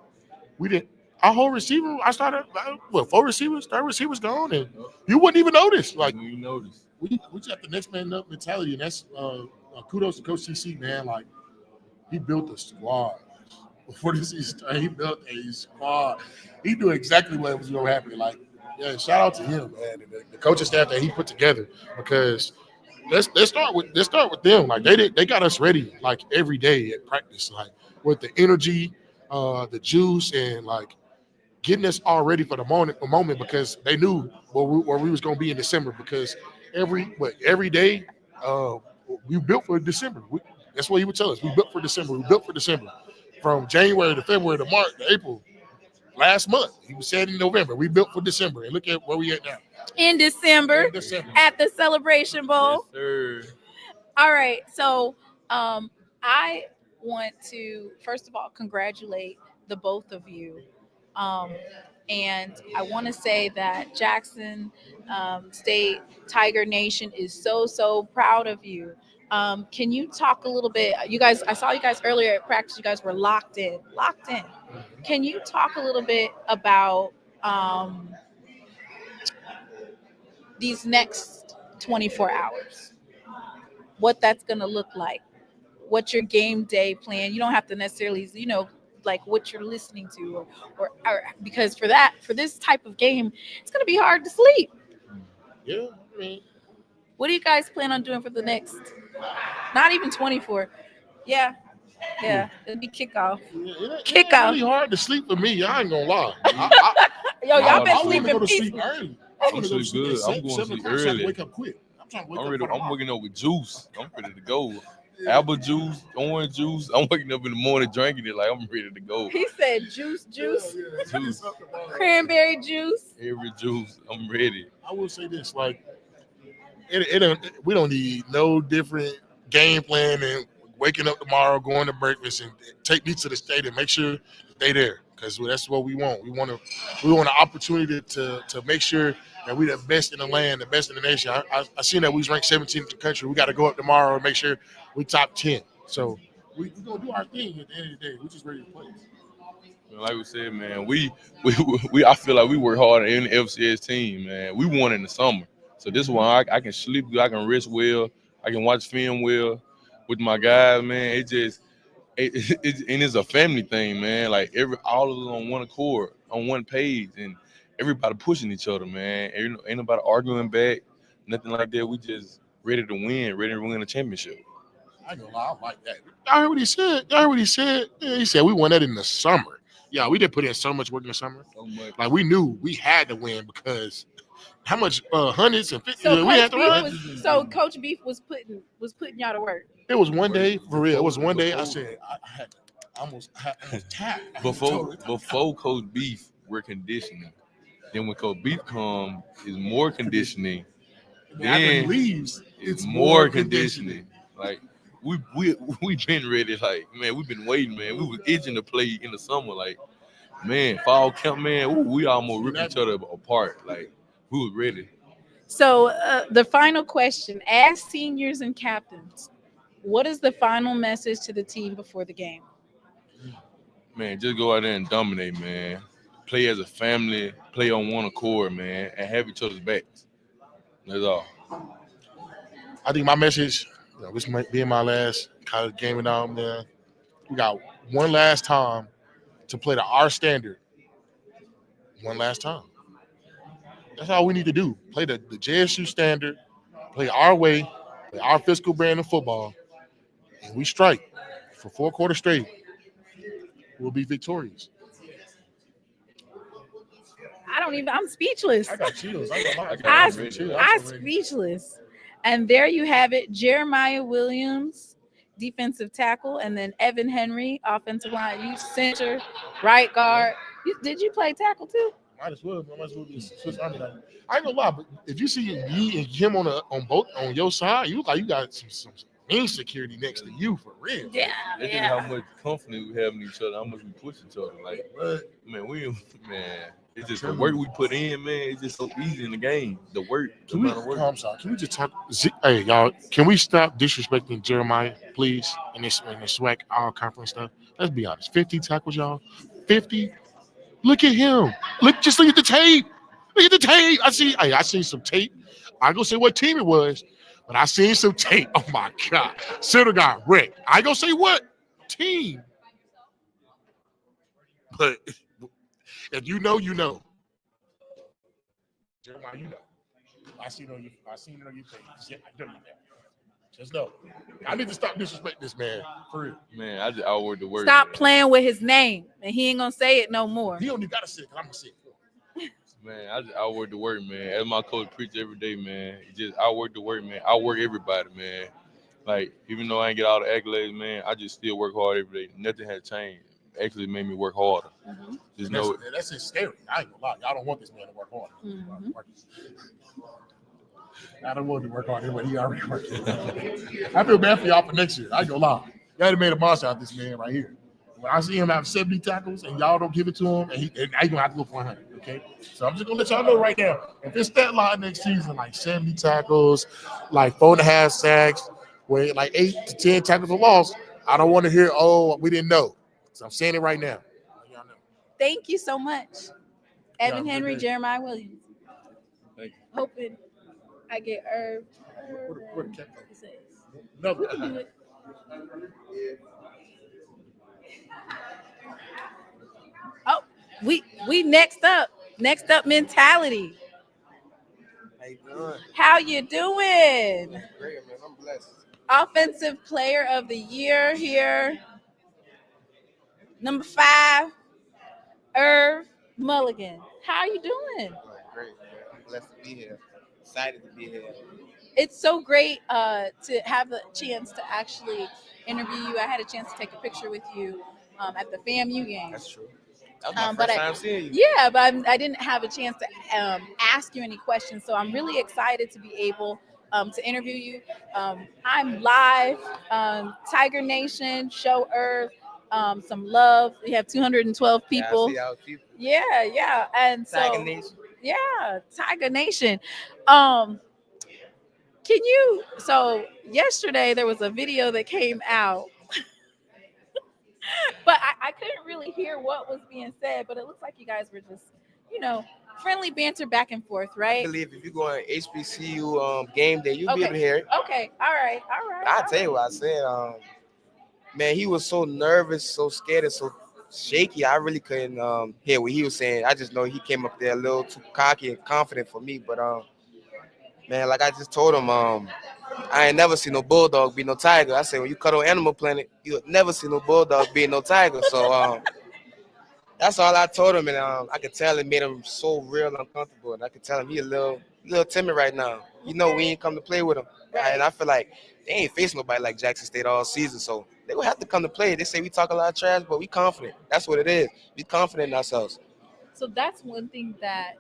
we didn't. Our whole receiver, I started, 4 receivers, 3 receivers gone, and you wouldn't even notice. Like, you notice. We just have the next man up mentality, and that's kudos to Coach TC, man. Like, he built a squad. Before this season started, he built a squad. He knew exactly what was going to happen. Like, yeah, shout out to him, man, and the coaching staff that he put together, because let's start with them. Like, they got us ready, like, every day at practice, like, with the energy, the juice, and like getting us all ready for the moment, because they knew where we was going to be in December, because every day we built for December. That's what he would tell us. We built for December. We built for December. From January to February to March to April. Last month, he was saying in November, we built for December. And look at where we at now. In December. At the Celebration Bowl. Yes, sir. All right. So I want to, first of all, congratulate the both of you. And I want to say that Jackson State Tiger Nation is so proud of you. Can you talk a little bit? You guys, I saw you guys earlier at practice. You guys were locked in. Can you talk a little bit about these next 24 hours? What that's going to look like? What's your game day plan? You don't have to necessarily, like what you're listening to, or because for this type of game, it's gonna be hard to sleep. Yeah, I mean, What do you guys plan on doing for the next? Not even 24. Yeah, it'll be kickoff. it ain't really hard to sleep for me. I ain't gonna lie. Yo, y'all I been I want to sleeping go to sleep peaceful. early. I want to go to sleep sleep good. at I'm going to 7 sleep o'clock so I can early. wake up quick. I'm trying to wake I'm up. ready. for I'm tomorrow. waking up with juice. I'm ready to go. Apple juice, orange juice. I'm waking up in the morning drinking it like I'm ready to go. He said juice, Juice, cranberry juice. every juice. I'm ready. I will say this, like, we don't need no different game plan than waking up tomorrow, going to breakfast, and take me to the stadium. Make sure they there, because that's what we want. We want an opportunity to make sure that we the best in the land, the best in the nation. I seen that we was ranked 17th in the country. We got to go up tomorrow and make sure we top 10. So we gonna do our thing at the end of the day. We just ready to play. Like we said, man, we I feel like we work hard in the FCS team, man. We won in the summer, so this one I can sleep good, I can rest well, I can watch film well with my guys, man. And it's a family thing, man. Like all of us on one accord, on one page, and everybody pushing each other, man. Ain't nobody arguing back, nothing like that. We just ready to win a championship. I ain't gonna lie, I like that. Y'all heard what he said? Yeah, he said we won that in the summer. Yeah, we did put in so much work in the summer. So much. Like, we knew we had to win because how much hundreds and 50s So we had to run? Coach Beef was putting y'all to work. It was one day, for real. It was one day I said I almost tapped. Before Coach Beef, we're conditioning. Then when Coach Beef comes, is more conditioning. After he leaves, it's more conditioning. Like we been ready. Like, man, we've been waiting, man. We was itching to play in the summer. Like, man, fall camp, man. We almost ripped each other apart. Like, we was ready. So the final question: as seniors and captains, what is the final message to the team before the game? Man, just go out there and dominate, man. Play as a family, play on one accord, man, and have each other's backs. That's all. I think my message, this might be my last college game and all, man. We got one last time to play to our standard. One last time. That's all we need to do. Play the JSU standard, play our way, play our physical brand of football, and we strike for 4 quarters straight. We'll be victorious. I'm speechless. I got chills. I'm speechless. And there you have it. Jeremiah Williams, defensive tackle, and then Evan Henry, offensive line. You center, right guard. Did you play tackle too? Might as well. Be Swiss Army knife. I ain't gonna lie, but if you see me and him on your side, you look like you got some insecurity next to you for real. Yeah. That's just how much confidence we have in each other, how much we push each other. Like, man, it's just the work we put in, man. It's just so easy in the game. The work. I'm sorry. Can we just talk? Hey, y'all, can we stop disrespecting Jeremiah, please, in this SWAC all conference stuff? Let's be honest. 50 tackles, y'all. 50. Look at him. Look at the tape. Look at the tape. I seen some tape. I ain't gonna say what team it was, but I seen some tape. Oh my God. Center guy, Rick. I ain't gonna say what team. But if you know, you know. Jeremiah, you know. I seen it on your face. Yeah, I know you know. Just know. I need to stop disrespecting this man. For real. Man, I just outward the word. Stop playing with his name, and he ain't gonna say it no more. He don't even gotta say it, 'cause I'm gonna say it for him. Man, I just outwork the work, man. As my coach preach every day, man. Just outwork the work, man. Outwork everybody, man. Like, even though I ain't get all the accolades, man, I just still work hard every day. Nothing has changed. Actually made me work harder. Mm-hmm. Just know it. That's just scary. I ain't gonna lie. Y'all don't want this man to work hard. Mm-hmm. I don't want him to work hard anyway. He already working. I feel bad for y'all for next year. I ain't gonna lie. Y'all have made a monster out of this man right here. When I see him have 70 tackles and y'all don't give it to him, and now you're gonna have to go for 100. Okay, so I'm just gonna let y'all know right now. If it's that line next season, like 70 tackles, like 4.5 sacks, where like 8 to 10 tackles are lost, I don't want to hear, oh, we didn't know. So I'm saying it right now. Y'all know. Thank you so much, Evan Henry, Jeremiah Williams. Thank you. Hoping I get Irv. Where the cat go? No. we next up mentality. How you doing? How you doing? Great, man. I'm blessed. Offensive player of the year here. Number 5, Irv Mulligan. How are you doing? Great, man. I'm blessed to be here. Excited to be here. It's so great to have the chance to actually interview you. I had a chance to take a picture with you at the FAMU game. That's true. That was my first time seeing you. Yeah, but I didn't have a chance to ask you any questions. So I'm really excited to be able to interview you. I'm live, Tiger Nation, show Irv some love. We have 212 people. Yeah, I see our people. Yeah. And Tiger so, Nation. yeah, Tiger Nation. So yesterday there was a video that came out, but I couldn't really hear what was being said, but it looks like you guys were just, friendly banter back and forth, I right? believe if you go on HBCU game day, you'll be able to hear it. Okay. All right. I'll tell you what I said. Man, he was so nervous, so scared, and so shaky. I really couldn't hear what he was saying. I just know he came up there a little too cocky and confident for me. But man, like I just told him, I ain't never seen no bulldog beat no tiger. I said, when you cut on Animal Planet, you'll never see no bulldog beat no tiger. So that's all I told him, and I could tell it made him so real uncomfortable, and I could tell him he a little timid right now. We ain't come to play with him, and I feel like they ain't facing nobody like Jackson State all season, so they gonna have to come to play. They say we talk a lot of trash, but we confident. That's what it is. We confident in ourselves. So that's one thing that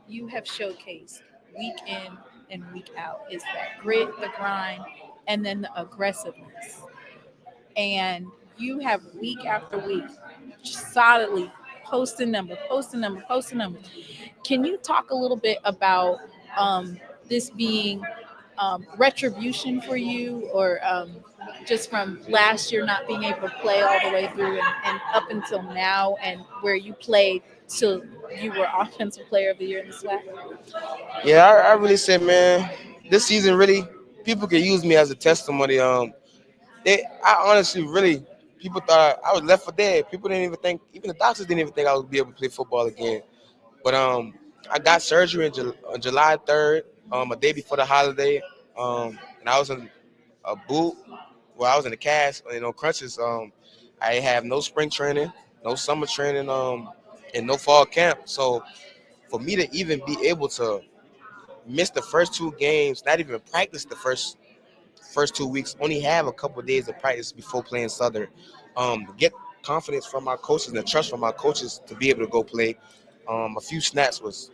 you have showcased week in and week out is that grit, the grind, and then the aggressiveness. And you have week after week solidly posting number. Can you talk a little bit about this being retribution for you, or just from last year not being able to play all the way through and up until now, and where you played till you were offensive player of the year in the SWAC? Yeah, I really said, man, this season really people can use me as a testimony. I honestly really people thought I was left for dead. People didn't even think, even the doctors didn't even think I would be able to play football again. But I got surgery on July 3rd, a day before the holiday, and I was in a boot. Well, I was in a cast, crutches. I have no spring training, no summer training, and no fall camp. So for me to even be able to miss the first 2 games, not even practice the first 2 weeks, only have a couple of days of practice before playing Southern, get confidence from my coaches and the trust from my coaches to be able to go play. A few snaps was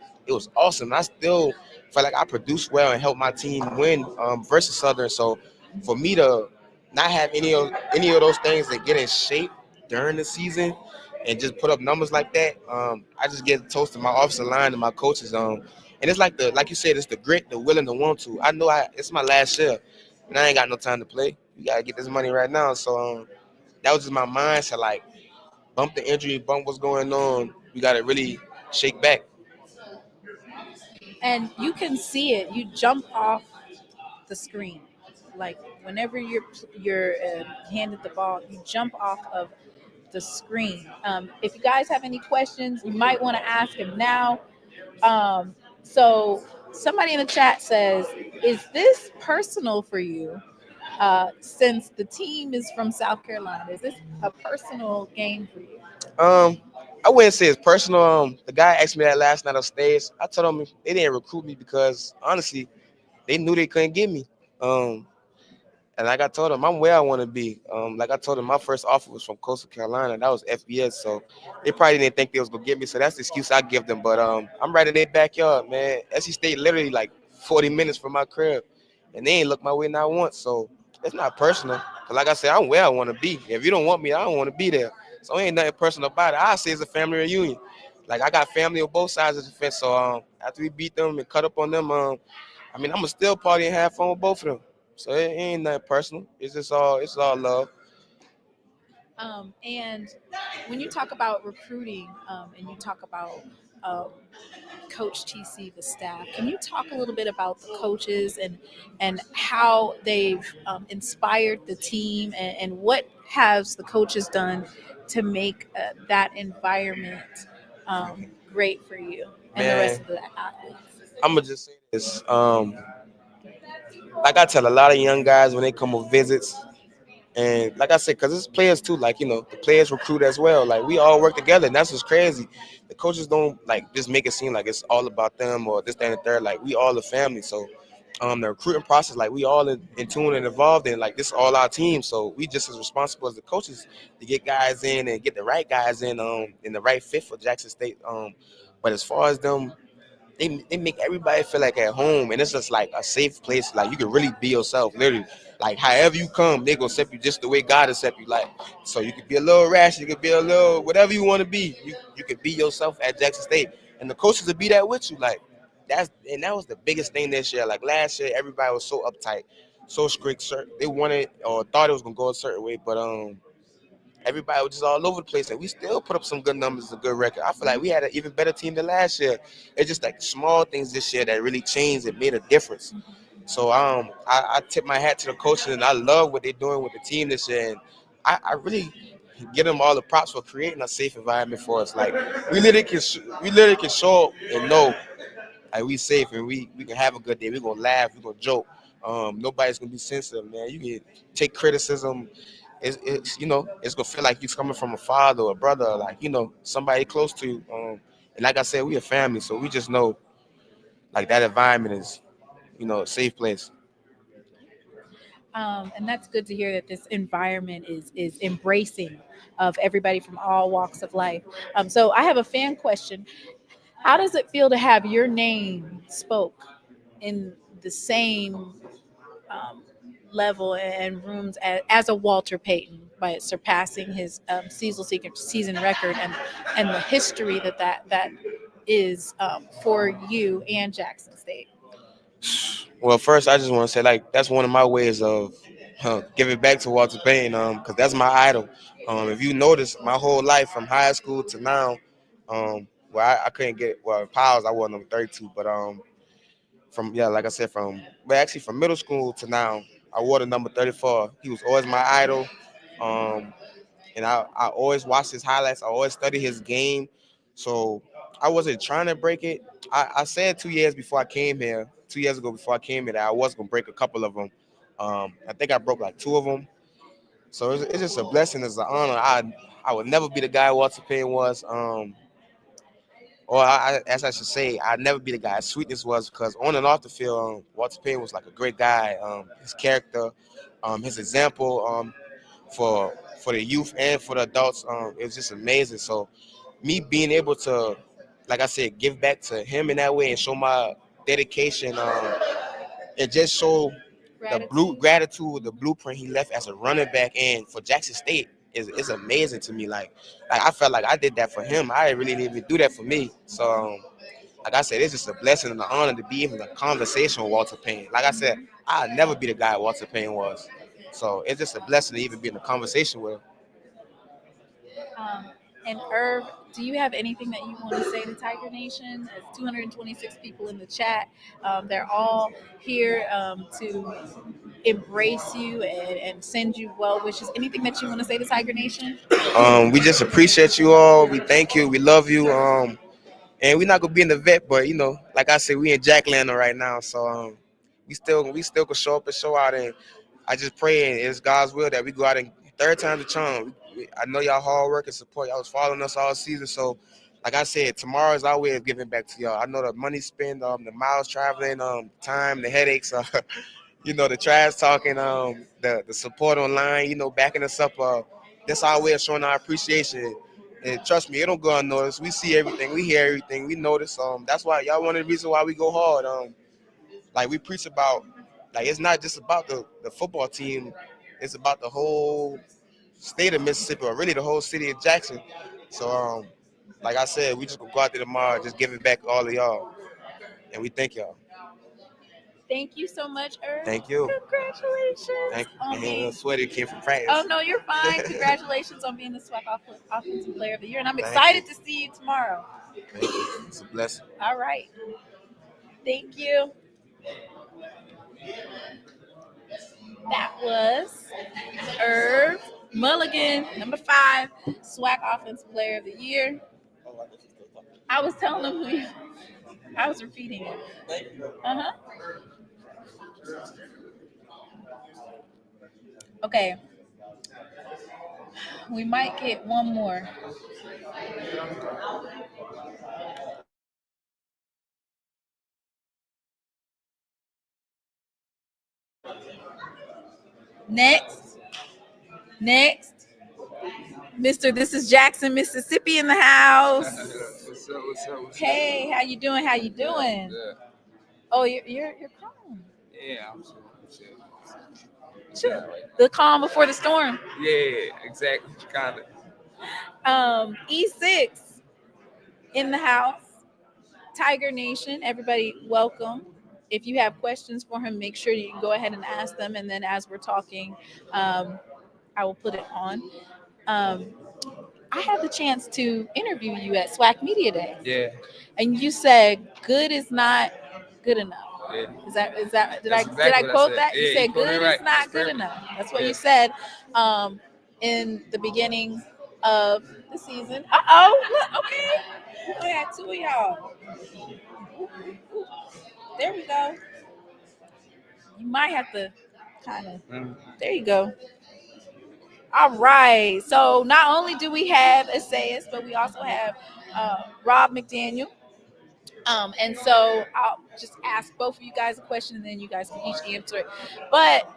awesome. I still felt like I produced well and helped my team win versus Southern. So for me to not have any of those things and get in shape during the season and just put up numbers like that, I just get toasted my offensive line and my coaches. And it's like you said, it's the grit, the will, and the want to. I know it's my last year, and I ain't got no time to play. We gotta get this money right now. So that was just my mindset. Like, bump the injury, bump what's going on. We gotta really shake back. And you can see it. You jump off the screen, like whenever you're handed the ball, you jump off of the screen. If you guys have any questions, you might want to ask him now. So somebody in the chat says, "Is this personal for you? Since the team is from South Carolina, is this a personal game for you?" I wouldn't say it's personal. The guy asked me that last night on stage. I told him they didn't recruit me because honestly, they knew they couldn't get me. And like I told him, I'm where I want to be. Like I told him, my first offer was from Coastal Carolina. That was FBS, so they probably didn't think they was gonna get me. So that's the excuse I give them. But I'm right in their backyard, man. SC State literally like 40 minutes from my crib, and they ain't looked my way not once. So it's not personal. Cause like I said, I'm where I want to be. If you don't want me, I don't want to be there. So ain't nothing personal about it. I say it's a family reunion. Like I got family on both sides of the fence. So after we beat them and cut up on them, I'm gonna still party and have fun with both of them. So it ain't nothing personal. It's all love. And when you talk about recruiting, and you talk about Coach TC, the staff, can you talk a little bit about the coaches and how they've inspired the team, and what has the coaches done to make that environment great for you and the Man, rest of the athletes? I'm gonna just say this. Like I tell a lot of young guys when they come on visits, and like I said, because it's players too. Like the players recruit as well. Like we all work together, and that's what's crazy. The coaches don't like just make it seem like it's all about them or this, that, and the third. Like we all a family. So the recruiting process, like we all in tune and involved in. Like this is all our team. So we just as responsible as the coaches to get guys in and get the right guys in the right fit for Jackson State. But as far as them, they make everybody feel like at home, and it's just like a safe place. Like you can really be yourself, literally. Like however you come, they gonna accept you just the way God accept you. Like so, you could be a little rash, you could be a little whatever you want to be. You could be yourself at Jackson State, and the coaches will be that with you. Like that was the biggest thing this year. Like last year, everybody was so uptight, so strict. They wanted or thought it was gonna go a certain way, but everybody was just all over the place, and we still put up some good numbers, a good record. I feel like we had an even better team than last year. It's just like small things this year that really changed and made a difference. So I tip my hat to the coaches, and I love what they're doing with the team this year. And I really give them all the props for creating a safe environment for us. Like we literally can show up and know like we safe and we can have a good day. We're gonna laugh, we're gonna joke. Nobody's gonna be sensitive, man. You can take criticism. It's it's gonna feel like you're coming from a father or a brother, like somebody close to you. And like I said, we a family, so we just know like that environment is a safe place. And that's good to hear that this environment is embracing of everybody from all walks of life. So I have a fan question. How does it feel to have your name spoke in the same level and rooms as a Walter Payton by surpassing his season record and the history that is for you and Jackson State? Well, first I just want to say like that's one of my ways of giving back to Walter Payton, because that's my idol. If you notice, my whole life from high school to now, I couldn't get powers. I wasn't number 32, but from like I said, from middle school to now, I wore the number 34. He was always my idol, and I always watched his highlights. I always studied his game, so I wasn't trying to break it. I said 2 years before I came here, 2 years ago before I came here, that I was gonna break a couple of them. I think I broke like two of them. So it's just a blessing, it's an honor. I would never be the guy Walter Payton was. As I should say, I'd never be the guy Sweetness was, because on and off the field, Walter Payton was like a great guy. His character, his example for the youth and for the adults, it was just amazing. So me being able to, like I said, give back to him in that way and show my dedication, and just show gratitude, the blueprint he left as a running back and for Jackson State is amazing to me. Like I felt like I did that for him. I really didn't even do that for me. So like I said, it's just a blessing and an honor to be even in a conversation with Walter Payton. Like I said, I'd never be the guy Walter Payton was. So it's just a blessing to even be in a conversation with him. And Irv, do you have anything that you want to say to Tiger Nation? There's 226 people in the chat. They're all here to embrace you and send you well wishes. Anything that you want to say to Tiger Nation? We just appreciate you all. We thank you. We love you. And we're not gonna be in the vet, but like I said, we in Jacklander right now, so we still can show up and show out. And I just pray, and it's God's will that we go out and third time's the charm. I know y'all hard work and support. Y'all was following us all season, so like I said, tomorrow is our way of giving back to y'all. I know the money spent, the miles traveling, time, the headaches, the trash talking, the support online, backing us up. That's our way of showing our appreciation. And trust me, it don't go unnoticed. We see everything, we hear everything, we notice. That's why y'all one of the reasons why we go hard. Like we preach about, like it's not just about the football team, it's about the whole state of Mississippi, or really the whole city of Jackson. So like I said, we just gonna go out there tomorrow, just giving back all of y'all, and we thank y'all. Thank you so much, Irv. Thank you. Congratulations. Thank you. On being... The sweater came from practice. Oh, no, you're fine. Congratulations on being the SWAC Offensive Player of the Year. And I'm excited to see you tomorrow. Thank you. It's a blessing. All right. Thank you. That was Irv Mulligan, number 5, SWAC Offensive Player of the Year. I was telling them I was repeating it. Uh-huh. Okay. We might get one more. Next. Mr. This is Jackson, Mississippi in the house. What's up? Hey, how you doing? Yeah. Oh, you're calm. Yeah, I'm Sure. The calm before the storm. Yeah, exactly. Kind of. E6 in the house. Tiger Nation, everybody, welcome. If you have questions for him, make sure you go ahead and ask them. And then as we're talking, I will put it on. I had the chance to interview you at SWAC Media Day. Yeah. And you said good is not good enough. Yeah. Is that did I exactly quote that? Yeah, You said good right. is not good enough. That's what you said in the beginning of the season. Look, okay. We had two of y'all. There we go. You might have to kind of. There you go. All right. So not only do we have Esaias, but we also have Rob McDaniel. And so I'll just ask both of you guys a question, and then you guys can each answer it. But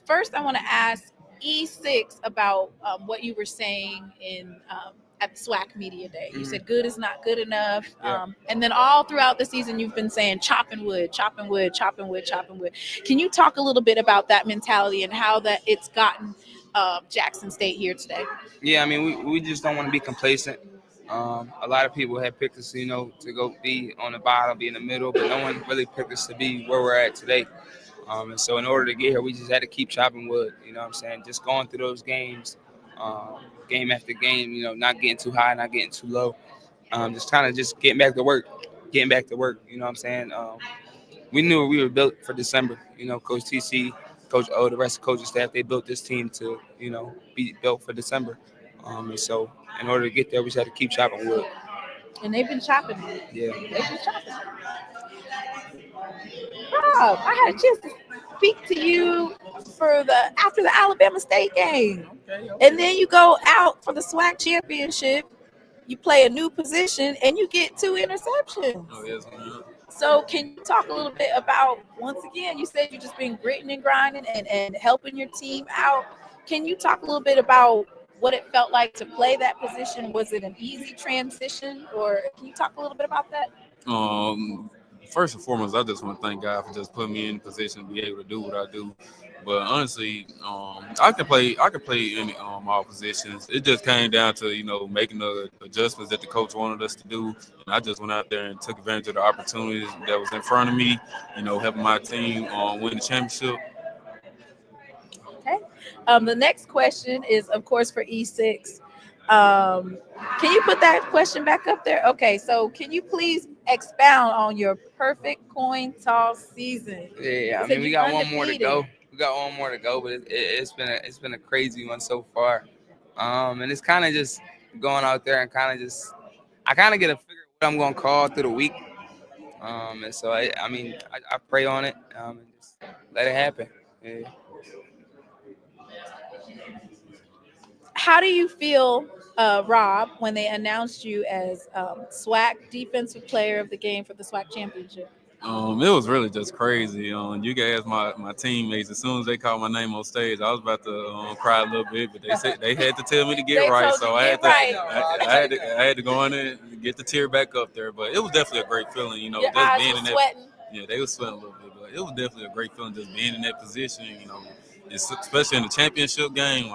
first, I want to ask E6 about what you were saying in at the SWAC Media Day. You said good is not good enough. And then all throughout the season, you've been saying chopping wood. Can you talk a little bit about that mentality and how that it's gotten Jackson State here today? Yeah, I mean, we just don't want to be complacent. A lot of people have picked us, to go be on the bottom, be in the middle, but no one really picked us to be where we're at today. And so in order to get here, we just had to keep chopping wood, you know what I'm saying? Just going through those games, game after game, not getting too high, not getting too low. Just kind of just getting back to work, you know what I'm saying? We knew we were built for December. Coach TC, Coach O, the rest of the coaching staff, they built this team to, be built for December. And so in order to get there, we just had to keep chopping wood. And they've been chopping it. Yeah. They've been chopping it. Rob, I had a chance to speak to you after the Alabama State game. Okay. And then you go out for the SWAC championship. You play a new position and you get 2 interceptions. Oh, yes, ma'am. So can you talk a little bit about, once again, you said you've just been gritting and grinding and helping your team out. Can you talk a little bit about what it felt like to play that position? Was it an easy transition, or can you talk a little bit about that? First and foremost, I just want to thank God for just putting me in a position to be able to do what I do. But honestly, I can play any all positions. It just came down to making the adjustments that the coach wanted us to do, and I just went out there and took advantage of the opportunities that was in front of me. Helping my team win the championship. Okay. The next question is, of course, for E6. Can you put that question back up there? Okay, so can you please expound on your perfect coin toss season? Yeah, I mean, we got one more to go. But it's been a crazy one so far. And it's kind of just going out there and I kind of get a figure what I'm going to call through the week. And so I pray on it and just let it happen. Yeah. How do you feel, Rob, when they announced you as SWAC Defensive Player of the Game for the SWAC Championship? It was really just crazy. You guys, my teammates, as soon as they called my name on stage, I was about to cry a little bit, but they said they had to tell me to get right, so I had to go in there and get the tear back up there. But it was definitely a great feeling, Your just eyes being were in that. sweating. Yeah, they were sweating a little bit, but it was definitely a great feeling just being in that position. Especially in the championship game,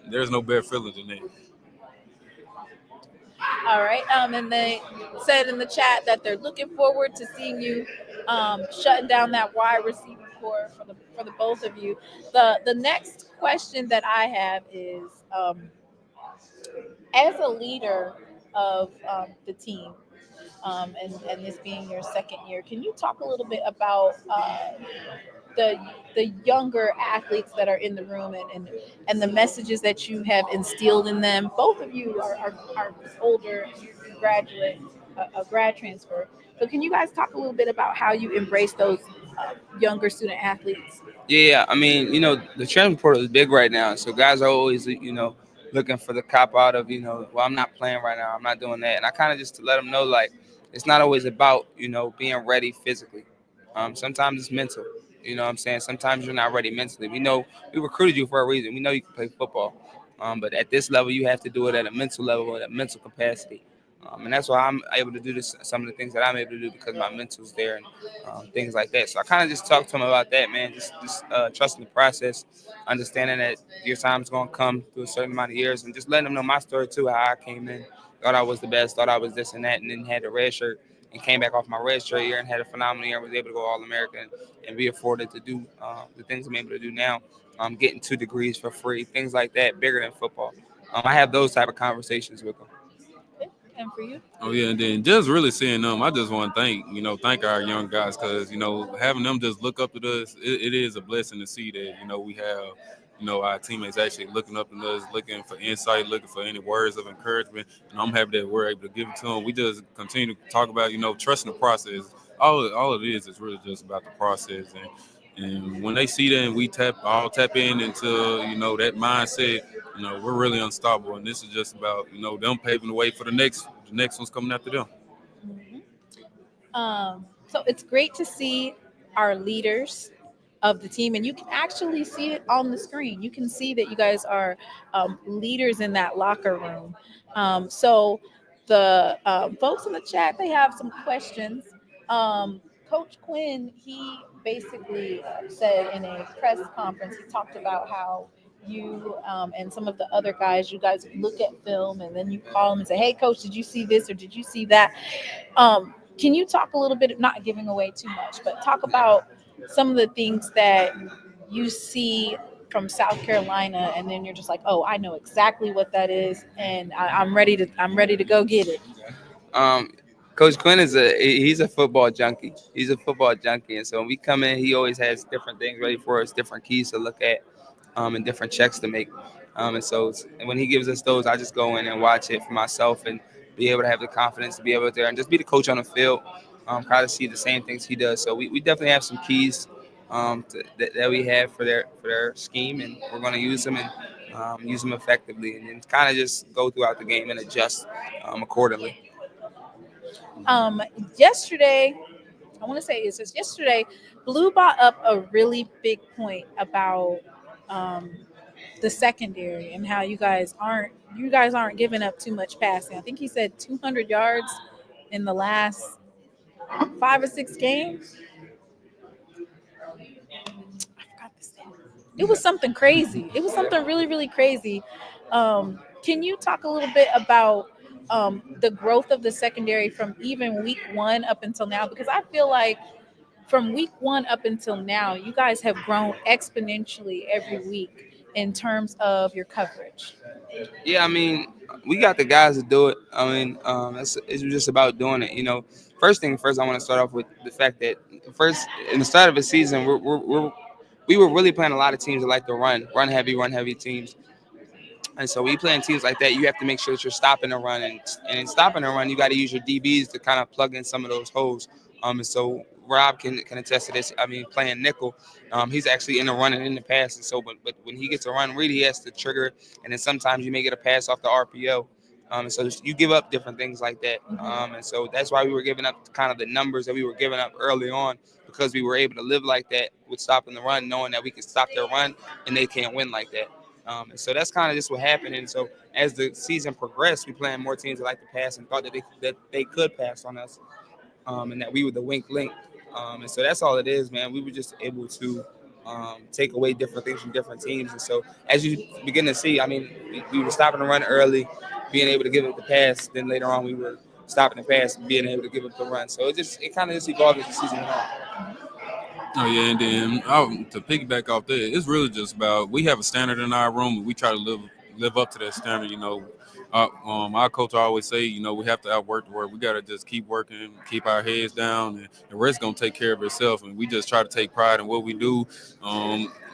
there's no better feeling than that. All right. And they said in the chat that they're looking forward to seeing you shutting down that wide receiver core for the both of you. The next question that I have is, as a leader of the team, and this being your second year. Can you talk a little bit about the younger athletes that are in the room and the messages that you have instilled in them? Both of you are older, you graduate, a grad transfer. So can you guys talk a little bit about how you embrace those younger student athletes? Yeah, I mean, the transfer portal is big right now, so guys are always, looking for the cop out of, well, I'm not playing right now, I'm not doing that, and I kind of just to let them know, like, it's not always about, being ready physically. Sometimes it's mental. You know what I'm saying? Sometimes you're not ready mentally. We know we recruited you for a reason. We know you can play football, but at this level, you have to do it at a mental level, at a mental capacity. And that's why I'm able to do this. Some of the things that I'm able to do because my mental's there and things like that. So I kind of just talk to them about that, man. Just trusting the process, understanding that your time's gonna come through a certain amount of years, and just letting them know my story too, how I came in, thought I was the best, thought I was this and that, and then had the red shirt and came back off my red shirt year and had a phenomenal year. Was able to go All-American and be afforded to do the things I'm able to do now. Getting 2 degrees for free, things like that, bigger than football. I have those type of conversations with them. And for you? Oh yeah, and then just really seeing them, I just want to thank our young guys because having them just look up to us, it is a blessing to see that we have our teammates actually looking up at us, looking for insight, looking for any words of encouragement, and I'm happy that we're able to give it to them. We just continue to talk about trusting the process. All it is really just about the process, and when they see that and we tap in into that mindset. We're really unstoppable, and this is just about them paving the way for the next ones coming after them. So it's great to see our leaders of the team, and you can actually see it on the screen. You can see that you guys are leaders in that locker room. So the folks in the chat, they have some questions. Coach Quinn, he basically said in a press conference, he talked about how you and some of the other guys, you guys look at film and then you call them and say, hey, coach, did you see this or did you see that? Can you talk a little bit, not giving away too much, but talk about some of the things that you see from South Carolina, and then you're just like, oh, I know exactly what that is, and I'm ready to go get it. Coach Quinn he's a football junkie. He's a football junkie, and so when we come in, he always has different things ready for us, different keys to look at, and different checks to make. And so when he gives us those, I just go in and watch it for myself and be able to have the confidence to be able to and just be the coach on the field, try to see the same things he does. So we definitely have some keys that we have for their scheme, and we're going to use them and use them effectively, and then kind of just go throughout the game and adjust accordingly. Yesterday, I want to say it's just yesterday, Blue brought up a really big point about the secondary and how you guys aren't giving up too much passing. I think he said 200 yards in the last 5 or 6 games. I forgot this thing. It was something crazy. It was something really, really crazy. Can you talk a little bit about the growth of the secondary from even week 1 up until now? Because I feel like from week 1 up until now, you guys have grown exponentially every week in terms of your coverage. Yeah, I mean, we got the guys to do it. I mean, it's just about doing it. First thing first, I want to start off with the fact that first in the start of the season, we were really playing a lot of teams that like to run heavy teams. And so when you playing teams like that, you have to make sure that you're stopping the run, and in stopping the run, you got to use your DBs to kind of plug in some of those holes. And so Rob can attest to this. I mean, playing nickel, he's actually in the run and in the pass. And so, but when he gets a run, really he has to trigger it. And then sometimes you may get a pass off the RPO. And so you give up different things like that. And so that's why we were giving up kind of the numbers that we were giving up early on, because we were able to live like that with stopping the run, knowing that we could stop their run and they can't win like that. And so that's kind of just what happened. And so as the season progressed, we playing more teams that like to pass and thought that they could pass on us, and that we were the wink link. And so that's all it is, man. We were just able to take away different things from different teams. And so as you begin to see, I mean, we were stopping the run early, being able to give it the pass. Then later on, we were stopping the pass and being able to give it the run. So it kind of just evolved as the season went on. Oh yeah, and then to piggyback off that, it's really just about we have a standard in our room, and we try to live live up to that standard. Our coach always say, we have to outwork the work. We got to just keep working, keep our heads down, and the rest gonna take care of itself. And we just try to take pride in what we do.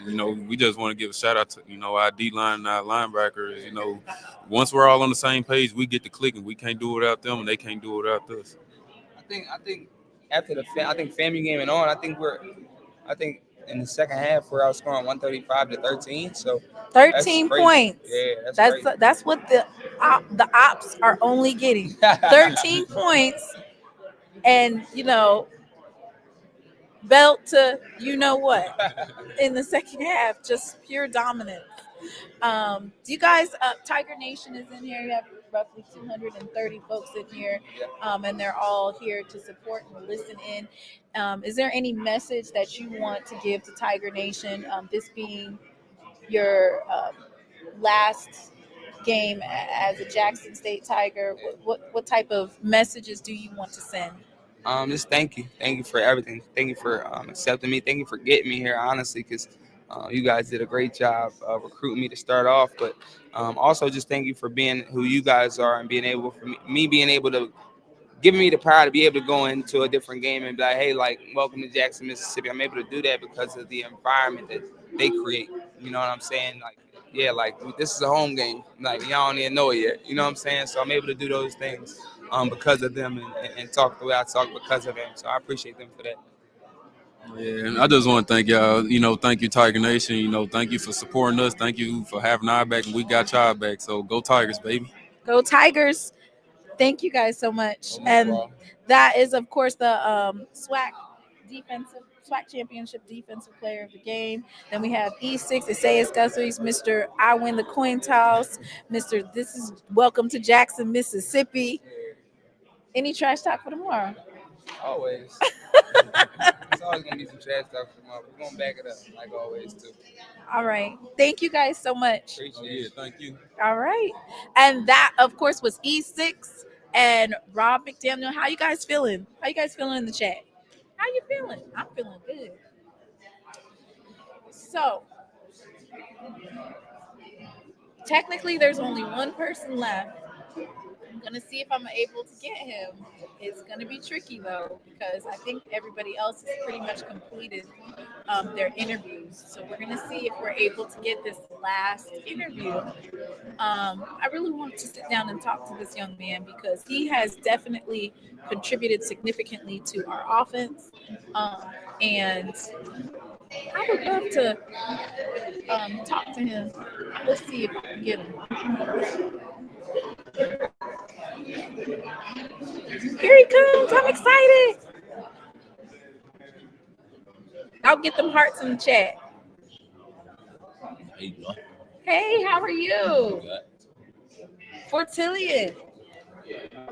We just want to give a shout out to our D line and our linebackers. Once we're all on the same page, we get to clicking. We can't do it without them, and they can't do it without us. I think after the family game and on, I think in the second half we're outscoring 135-13. So 13 points. Yeah, that's what the ops are only getting. 13 points, and belt to what in the second half, just pure dominance. Do you guys? Tiger Nation is in here. You have roughly 230 folks in here, and they're all here to support and listen in. Is there any message that you want to give to Tiger Nation? This being your last game as a Jackson State Tiger, what type of messages do you want to send? Just thank you for everything. Thank you for accepting me. Thank you for getting me here, honestly, because you guys did a great job recruiting me to start off, but also just thank you for being who you guys are and being able to giving me the power to be able to go into a different game and be like, hey, welcome to Jackson, Mississippi. I'm able to do that because of the environment that they create. You know what I'm saying? This is a home game. Y'all don't even know it yet. You know what I'm saying? So I'm able to do those things because of them and talk the way I talk because of them. So I appreciate them for that. Yeah, and I just want to thank y'all. Thank you, Tiger Nation. Thank you for supporting us. Thank you for having our back, and we got y'all back. So go Tigers, baby. Go Tigers. Thank you guys so much. And that is, of course, the SWAC Championship Defensive Player of the Game. Then we have E6, Esaias Guthrie's Mr. I Win the Coin Toss. Mr. This is Welcome to Jackson, Mississippi. Any trash talk for tomorrow? Always. It's always going to be some trash talk for tomorrow. We're going to back it up, like always, too. All right. Thank you guys so much. Appreciate it. Thank you. All right. And that, of course, was E6 and Rob McDaniel. How you guys feeling? How you guys feeling in the chat? How you feeling? I'm feeling good. So, technically, there's only one person left. I'm going to see if I'm able to get him. It's going to be tricky, though, because I think everybody else has pretty much completed their interviews. So we're going to see if we're able to get this last interview. I really want to sit down and talk to this young man because he has definitely contributed significantly to our offense. And I would love to talk to him. Let's see if I can get him. Here he comes. I'm excited. I'll get them hearts in the chat. How you doing? Hey, how are you? Fortilien.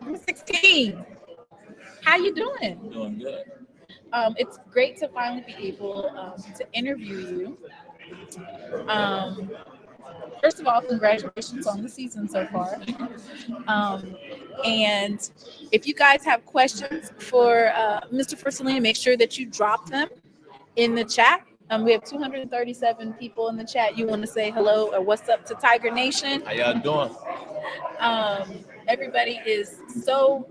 I'm 16. How you doing? Doing good. It's great to finally be able to interview you. First of all, congratulations on the season so far. And if you guys have questions for Mr. Fortilien, make sure that you drop them in the chat. We have 237 people in the chat. You want to say hello or what's up to Tiger Nation? How y'all doing? Everybody is so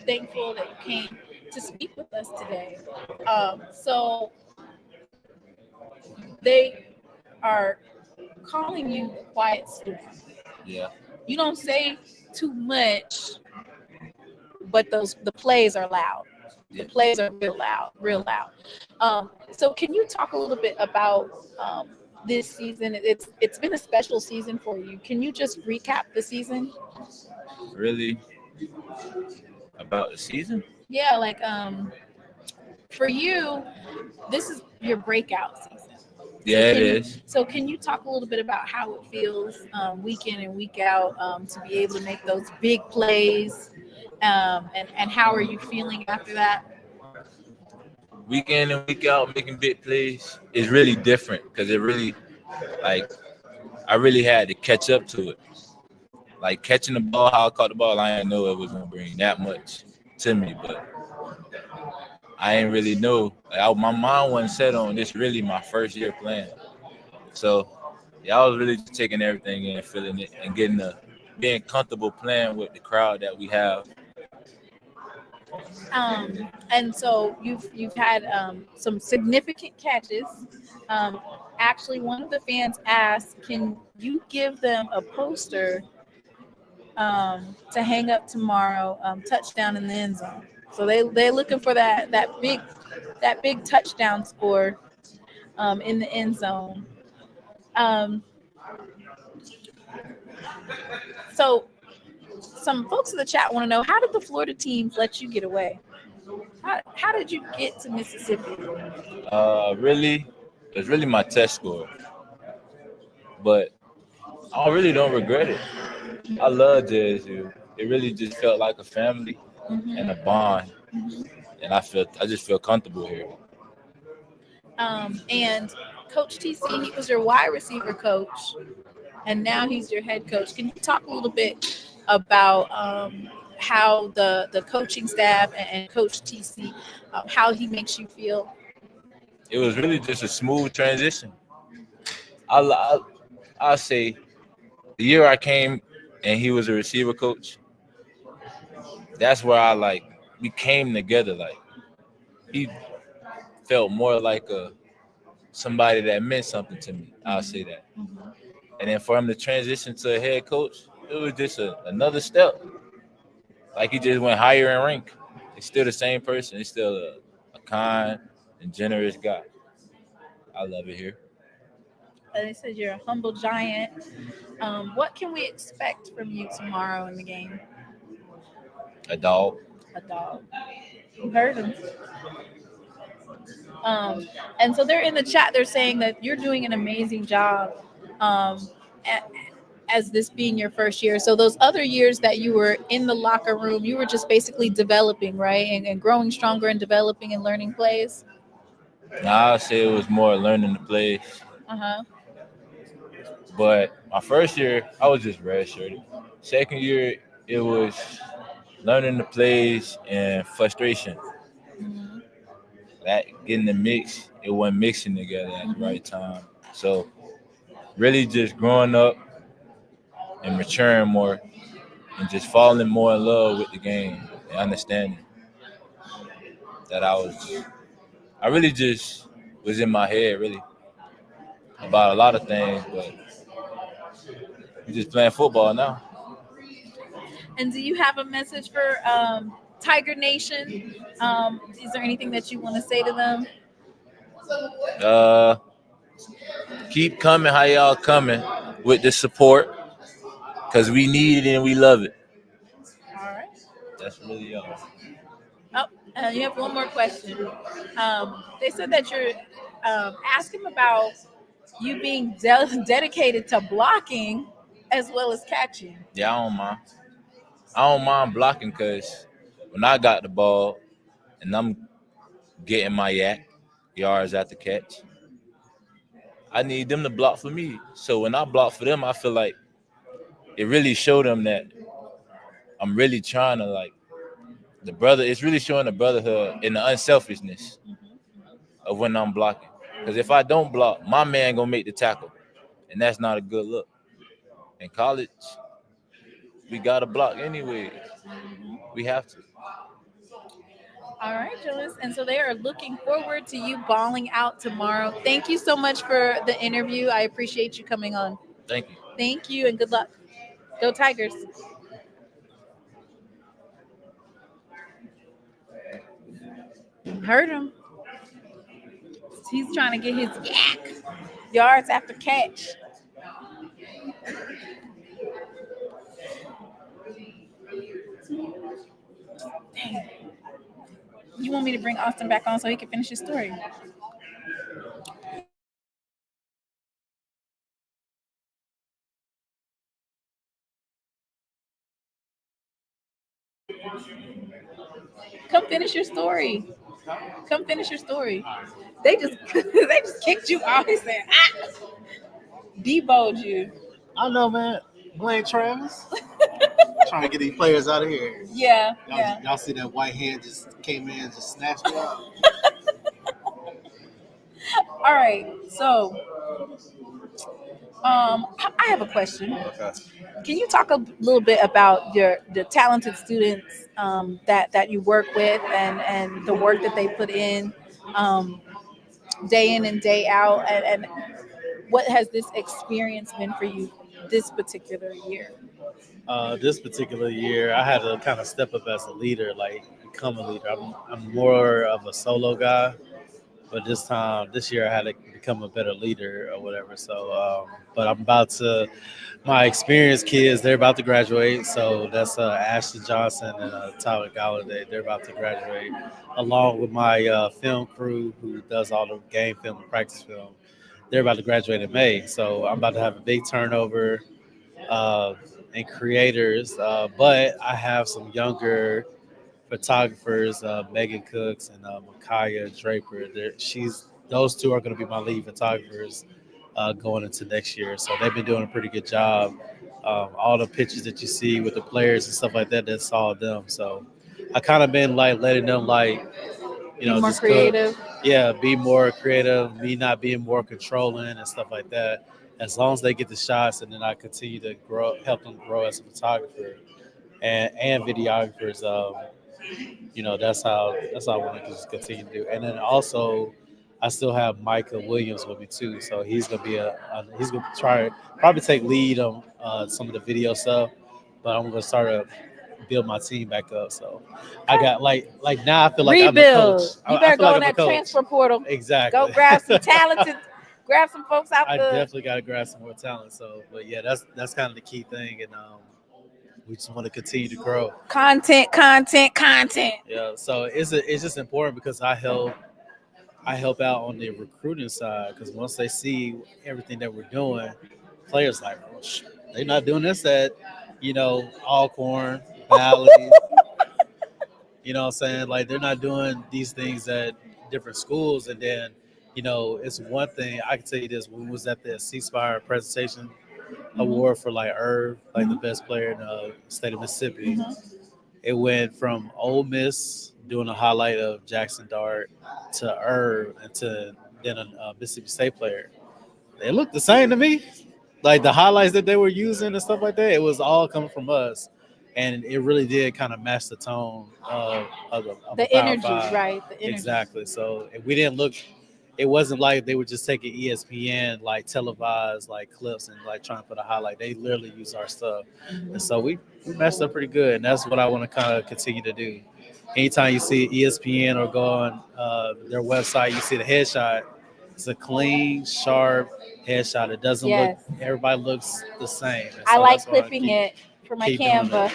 thankful that you came to speak with us today. So they are calling you the quiet storm. Yeah. You don't say too much, but the plays are loud. The plays are real loud. So can you talk a little bit about this season? It's been a special season for you. Can you just recap the season? Really? About the season? Yeah, for you, this is your breakout season. Yeah, it is. So can you talk a little bit about how it feels week in and week out to be able to make those big plays? And how are you feeling after that? Week in and week out, making big plays is really different because it really, I really had to catch up to it. Like catching the ball, how I caught the ball, I didn't know it was going to bring that much to me, but I ain't really know. My mind wasn't set on this really my first year playing. So yeah, I was really just taking everything in, feeling it, and being comfortable playing with the crowd that we have. And so you've had some significant catches. Um, Actually, one of the fans asked, "Can you give them a poster to hang up tomorrow? Touchdown in the end zone." So they're looking for that big touchdown score in the end zone. Um, so some folks in the chat want to know, how did the Florida teams let you get away? How did you get to Mississippi? Really, it's really my test score, but I really don't regret it. I love JSU. It really just felt like a family and a bond, and I just feel comfortable here. And Coach TC, he was your wide receiver coach, and now he's your head coach. Can you talk a little bit about how the coaching staff and Coach TC, how he makes you feel? It was really just a smooth transition. I'll say the year I came and he was a receiver coach, that's where we came together. Like, he felt more like somebody that meant something to me. I'll say that. And then for him to transition to a head coach, it was just another step. Like, he just went higher in rank. He's still the same person. He's still a kind and generous guy. I love it here. They said you're a humble giant. What can we expect from you tomorrow in the game? A dog. A dog. You heard him. And so they're in the chat. They're saying that you're doing an amazing job as this being your first year. So those other years that you were in the locker room, you were just basically developing, right? And growing stronger and developing and learning plays. Now, I'll say it was more learning the plays. Uh-huh. But my first year, I was just redshirted. Second year, it was learning the plays and frustration. Mm-hmm. That getting the mix, it wasn't mixing together at the right time. So really just growing up and maturing more and just falling more in love with the game and understanding that I really just was in my head really about a lot of things, but we're just playing football now. And do you have a message for Tiger Nation? Is there anything that you want to say to them? Keep coming how y'all coming with the support, because we need it and we love it. All right. That's really all. Oh, you have one more question. They said that you're asking about you being dedicated to blocking as well as catching. Yeah, I don't mind. I don't mind blocking, because when I got the ball and I'm getting my yards after catch, I need them to block for me. So when I block for them, I feel like it really showed them that I'm really trying to, it's really showing the brotherhood and the unselfishness of when I'm blocking. Because if I don't block, my man gonna make the tackle, and that's not a good look. In college, we gotta block anyway. We have to. All right, Joanes. And so they are looking forward to you balling out tomorrow. Thank you so much for the interview. I appreciate you coming on. Thank you. Thank you, and good luck. Go Tigers. Heard him. He's trying to get his yards after catch. Dang. You want me to bring Austin back on so he can finish his story? Come finish your story. Come finish your story. They just kicked you out. They said, deboed you. I don't know, man. Blame Travis. Trying to get these players out of here. Yeah, Y'all see that white hand just came in and just snatched it up. All right. So, I have a question. Okay. Can you talk a little bit about the talented students that you work with and the work that they put um, in and day out, and what has this experience been for you this particular year? This particular year, I had to kind of step up as a leader, like become a leader. I'm more of a solo guy, but this year, I had to become a better leader or whatever. So, but I'm about to. My experienced kids, they're about to graduate. So that's Ashley Johnson and Tyler Galladay. They're about to graduate, along with my film crew who does all the game film and practice film. They're about to graduate in May. So I'm about to have a big turnover and creators. But I have some younger photographers, Megan Cooks and Micaiah Draper. Those two are going to be my lead photographers going into next year. So they've been doing a pretty good job. All the pictures that you see with the players and stuff like that, that's all them. So I kind of been like letting them Be more just creative. be more creative, me not being more controlling and stuff like that. As long as they get the shots, and then I continue to help them grow as a photographer and videographers. That's how I want to just continue to do. And then also, I still have Micah Williams with me too, so he's gonna be he's gonna probably take lead on some of the video stuff, but I'm gonna start to build my team back up. So I got like now I feel like Rebuild. I'm a coach. You I better feel go like in I'm a that coach. transfer portal. Exactly. Go grab some talented, grab some folks out I the. definitely got to grab some more talent. So, but yeah, that's kind of the key thing, and we just want to continue to grow. Content. Yeah, so it's just important because I help out on the recruiting side, because once they see everything that we're doing, players like, oh, they're not doing this at Alcorn Valley. You know what I'm saying? Like, they're not doing these things at different schools. And then, it's one thing I can tell you this: when we was at the C-Spire presentation award for like Irv, like the best player in the state of Mississippi, it went from Ole Miss doing a highlight of Jackson Dart to Irv and to then a Mississippi State player. They looked the same to me. Like the highlights that they were using and stuff like that, it was all coming from us. And it really did kind of match the tone of The energy, right? The energy. Exactly. So if we didn't look, it wasn't like they were just taking ESPN like televised like clips and like trying to put a highlight. They literally use our stuff. And so we matched up pretty good. And that's what I want to kind of continue to do. Anytime you see ESPN or go on their website, you see the headshot. It's a clean, sharp headshot. It doesn't look, everybody looks the same. So I like clipping it for my Canva.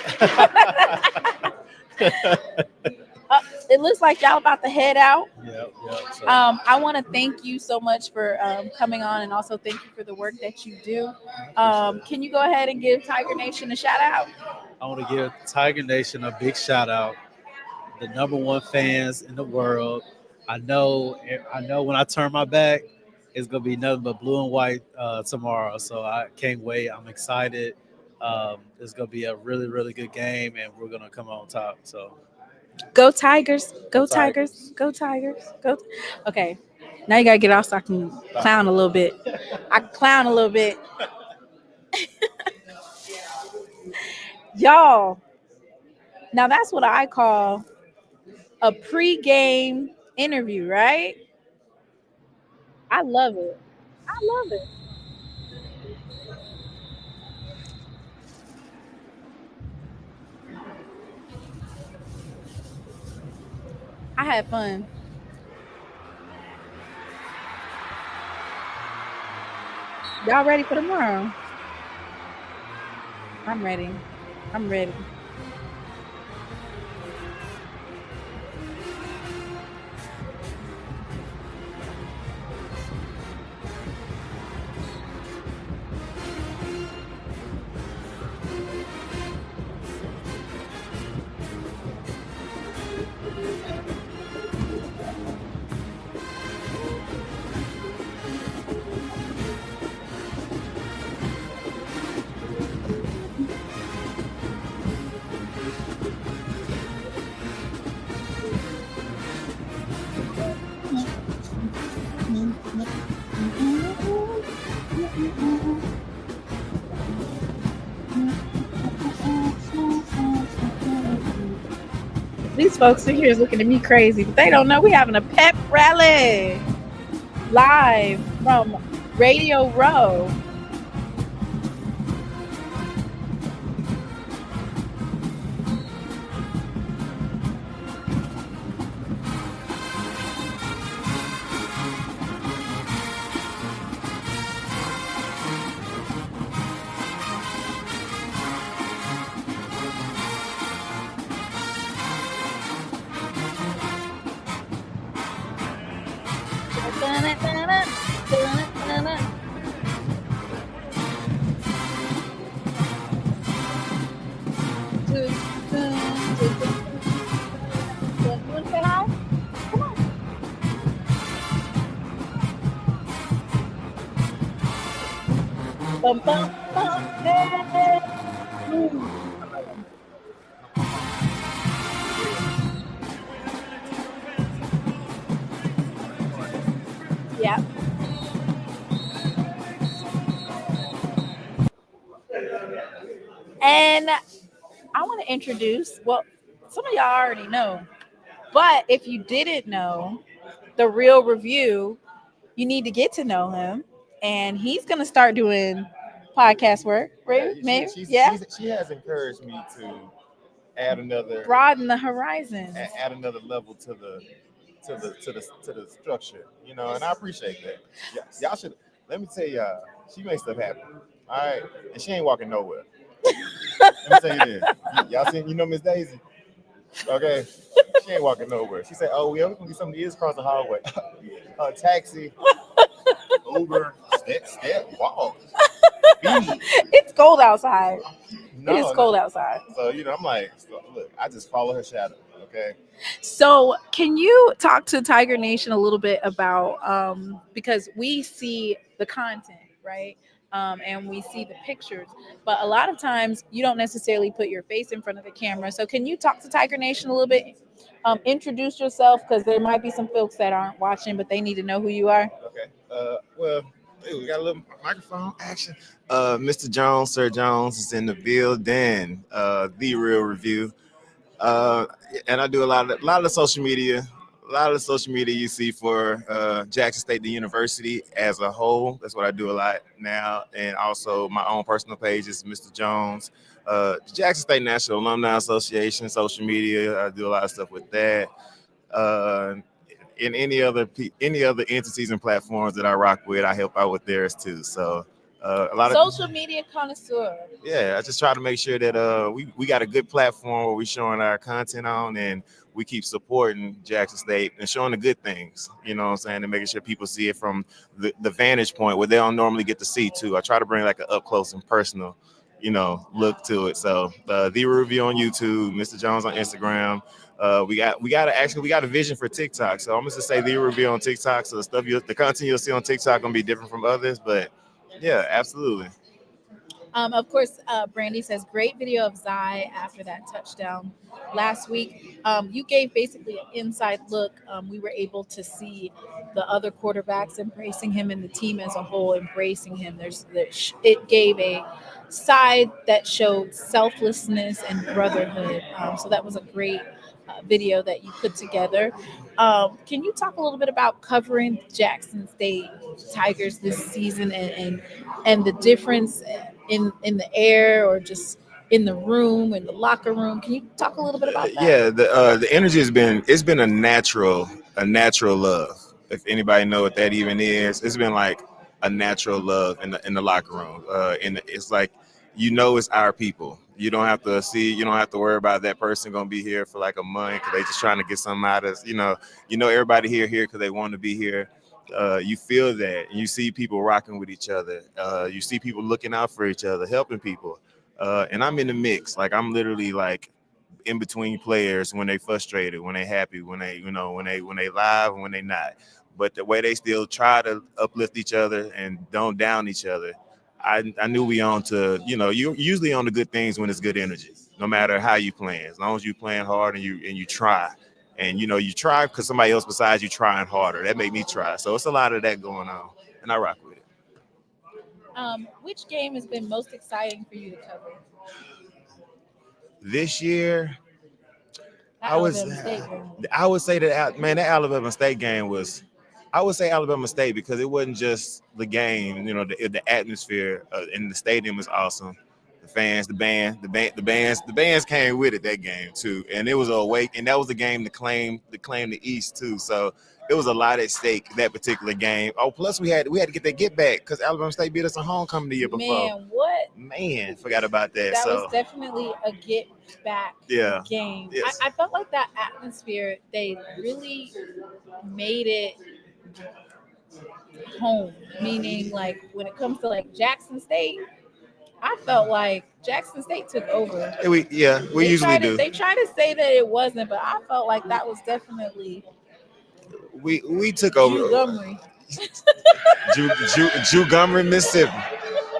It looks like y'all about to head out. Yep. So. I want to thank you so much for coming on, and also thank you for the work that you do. Can you go ahead and give Tiger Nation a shout out? I want to give Tiger Nation a big shout out. The #1 fans in the world. I know when I turn my back, it's gonna be nothing but blue and white tomorrow. So I can't wait. I'm excited. It's gonna be a really, really good game, and we're gonna come on top. So go Tigers! Go Tigers! Go Tigers! Go! Okay, now you gotta get off so I can clown a little bit. Y'all. Now that's what I call a pre-game interview, right? I love it. I had fun. Y'all ready for tomorrow? I'm ready. These folks in here is looking at me crazy, but they don't know we having a pep rally live from Radio Row. Bum, bum, bum, hey. Yeah. And I want to introduce, well, some of y'all already know, but if you didn't know, the real review, you need to get to know him. And he's going to start doing podcast work, right? She has encouraged me to add another, broaden the horizon, add another level to the structure, you know, and I appreciate that. Yeah, y'all should let me tell y'all, she makes stuff happen. All right, and she ain't walking nowhere. Let me tell you this. Y'all seen, you know, Miss Daisy? Okay, she ain't walking nowhere. She said, "Oh, we ever gonna get some of these across the hallway? Taxi, Uber, step, walk." It's cold outside. It is cold outside. So, you know, I'm like, look, I just follow her shadow. Okay. So can you talk to Tiger Nation a little bit about, because we see the content, right? And we see the pictures, but a lot of times you don't necessarily put your face in front of the camera. So can you talk to Tiger Nation a little bit? Introduce yourself, because there might be some folks that aren't watching, but they need to know who you are. Okay. Well, we got a little microphone action. Mr. Jones, Sir Jones is in the building. The Real Review. And I do a lot of social media. A lot of the social media you see for Jackson State, the university as a whole. That's what I do a lot now. And also my own personal page is Mr. Jones. The Jackson State National Alumni Association, social media. I do a lot of stuff with that. In any other entities and platforms that I rock with, I help out with theirs too. So a lot of social media connoisseur. Yeah, I just try to make sure that we got a good platform where we're showing our content on, and we keep supporting Jackson State and showing the good things, you know what I'm saying, and making sure people see it from the vantage point where they don't normally get to see too. I try to bring like an up close and personal, you know, look to it. So the review on YouTube, Mr. Jones on Instagram. We got a vision for TikTok. So I'm just gonna say the review on TikTok. So the content you'll see on TikTok gonna be different from others, but yeah, absolutely. Of course, Brandy says, great video of Zai after that touchdown last week. You gave basically an inside look. We were able to see the other quarterbacks embracing him and the team as a whole embracing him. It gave a side that showed selflessness and brotherhood. So that was a great video that you put together. Can you talk a little bit about covering Jackson State Tigers this season and the difference in the air or just in the room, in the locker room? Can you talk a little bit about that? Yeah, the energy has been a natural love. If anybody know what that even is, it's been like a natural love in the locker room. It's like, you know, it's our people. You don't have to worry about that person gonna be here for like a month because they just trying to get something out of us. You know everybody here because they want to be here. You feel that, and you see people rocking with each other. You see people looking out for each other, helping people. And I'm in the mix. Like, I'm literally like in between players when they frustrated, when they happy, when they live, and when they not. But the way they still try to uplift each other and don't down each other, I knew we on to, you usually on the good things when it's good energy, no matter how you playing. As long as you playing hard and you try. And, you try because somebody else besides you trying harder. That made me try. So it's a lot of that going on, and I rock with it. Which game has been most exciting for you to cover? This year, Alabama State game. I would say that that Alabama State game was. I would say Alabama State because it wasn't just the game. You know, the atmosphere in the stadium was awesome. The fans, the bands came with it that game too, and it was a awake, and that was the game to claim the East too. So it was a lot at stake that particular game. Oh, plus we had to get that get back because Alabama State beat us in homecoming the year before. Man, what? Man, forgot about that. That so was definitely a get back game. Yes. I felt like that atmosphere, they really made it home. Meaning, like when it comes to like Jackson State, I felt like Jackson State took over. We usually do. They try to say that it wasn't, but I felt like that was definitely we took over. Montgomery. Montgomery, Mississippi.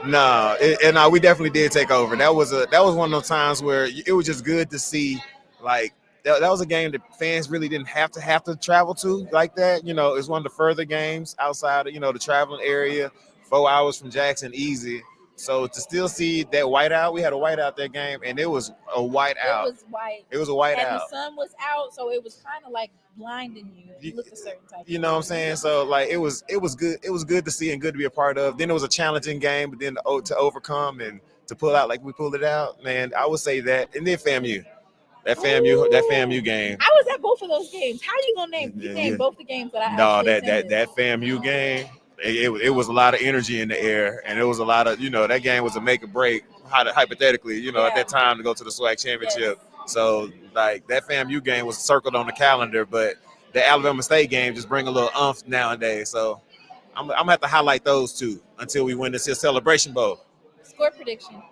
No, we definitely did take over. That was one of those times where it was just good to see. Like that was a game that fans really didn't have to travel to like that. You know, it's one of the further games outside of the traveling area. 4 hours from Jackson, easy. So to still see that whiteout, we had a whiteout that game, and it was a whiteout. It was white. It was a whiteout. And the sun was out, so it was kind of like blinding you. You looked a certain type. You know what I'm saying? So like it was good. It was good to see and good to be a part of. Then it was a challenging game, but then to overcome and to pull out like we pulled it out, man. I would say that. And then FAMU, that FAMU game. I was at both of those games. How you gonna name? You named both the games that I. No, attended. that FAMU game. It was a lot of energy in the air, and it was a lot of that game was a make or break. Hypothetically, at that time to go to the SWAC championship. Yes. So like that FAMU game was circled on the calendar, but the Alabama State game just bring a little umph nowadays. So I'm gonna have to highlight those two until we win this here Celebration Bowl. Score prediction.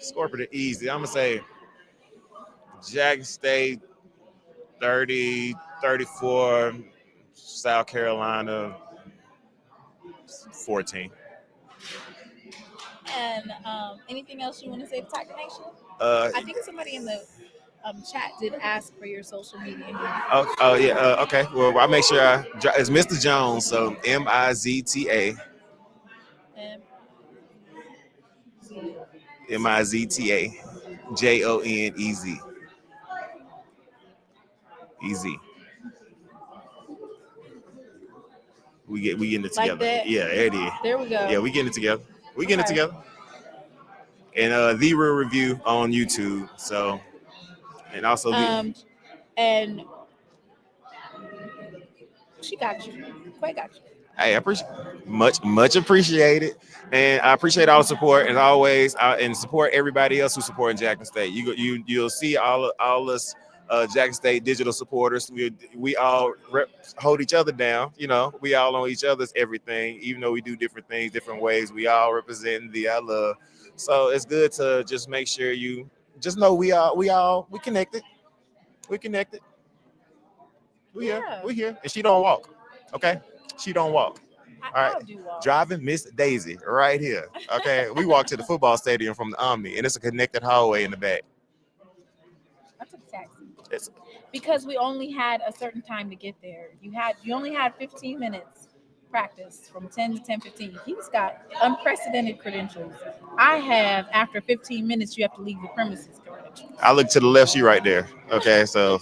Score prediction easy. I'm gonna say Jackson State 30-34, South Carolina 14. And anything else you want to say to Tiger Nation? I think somebody in the chat did ask for your social media. Okay. Well, I'll make sure it's Mr. Jones. So MIZTA. MIZTA JONEZ. Easy. We getting it together. Like yeah, it is. There we go. Yeah, we getting it together. It together. And the Real Review on YouTube. So, and also and she got you. Quite got you. Hey, I appreciate much appreciated, and I appreciate all the support as always, and support everybody else who supporting Jackson State. You'll see all us. Jackson State digital supporters, we all hold each other down. We all on each other's everything, even though we do different things, different ways. We all represent the I love. So it's good to just make sure you just know we connected. We connected. We here, and she don't walk. Okay, she don't walk. All right, do walk. Driving Miss Daisy right here. Okay, we walk to the football stadium from the Omni, and it's a connected hallway in the back. I took a taxi. Because we only had a certain time to get there. You only had 15 minutes practice from 10 to 10:15. He's got unprecedented credentials. I have after 15 minutes you have to leave the premises credentials. I look to the left, you right there. Okay, so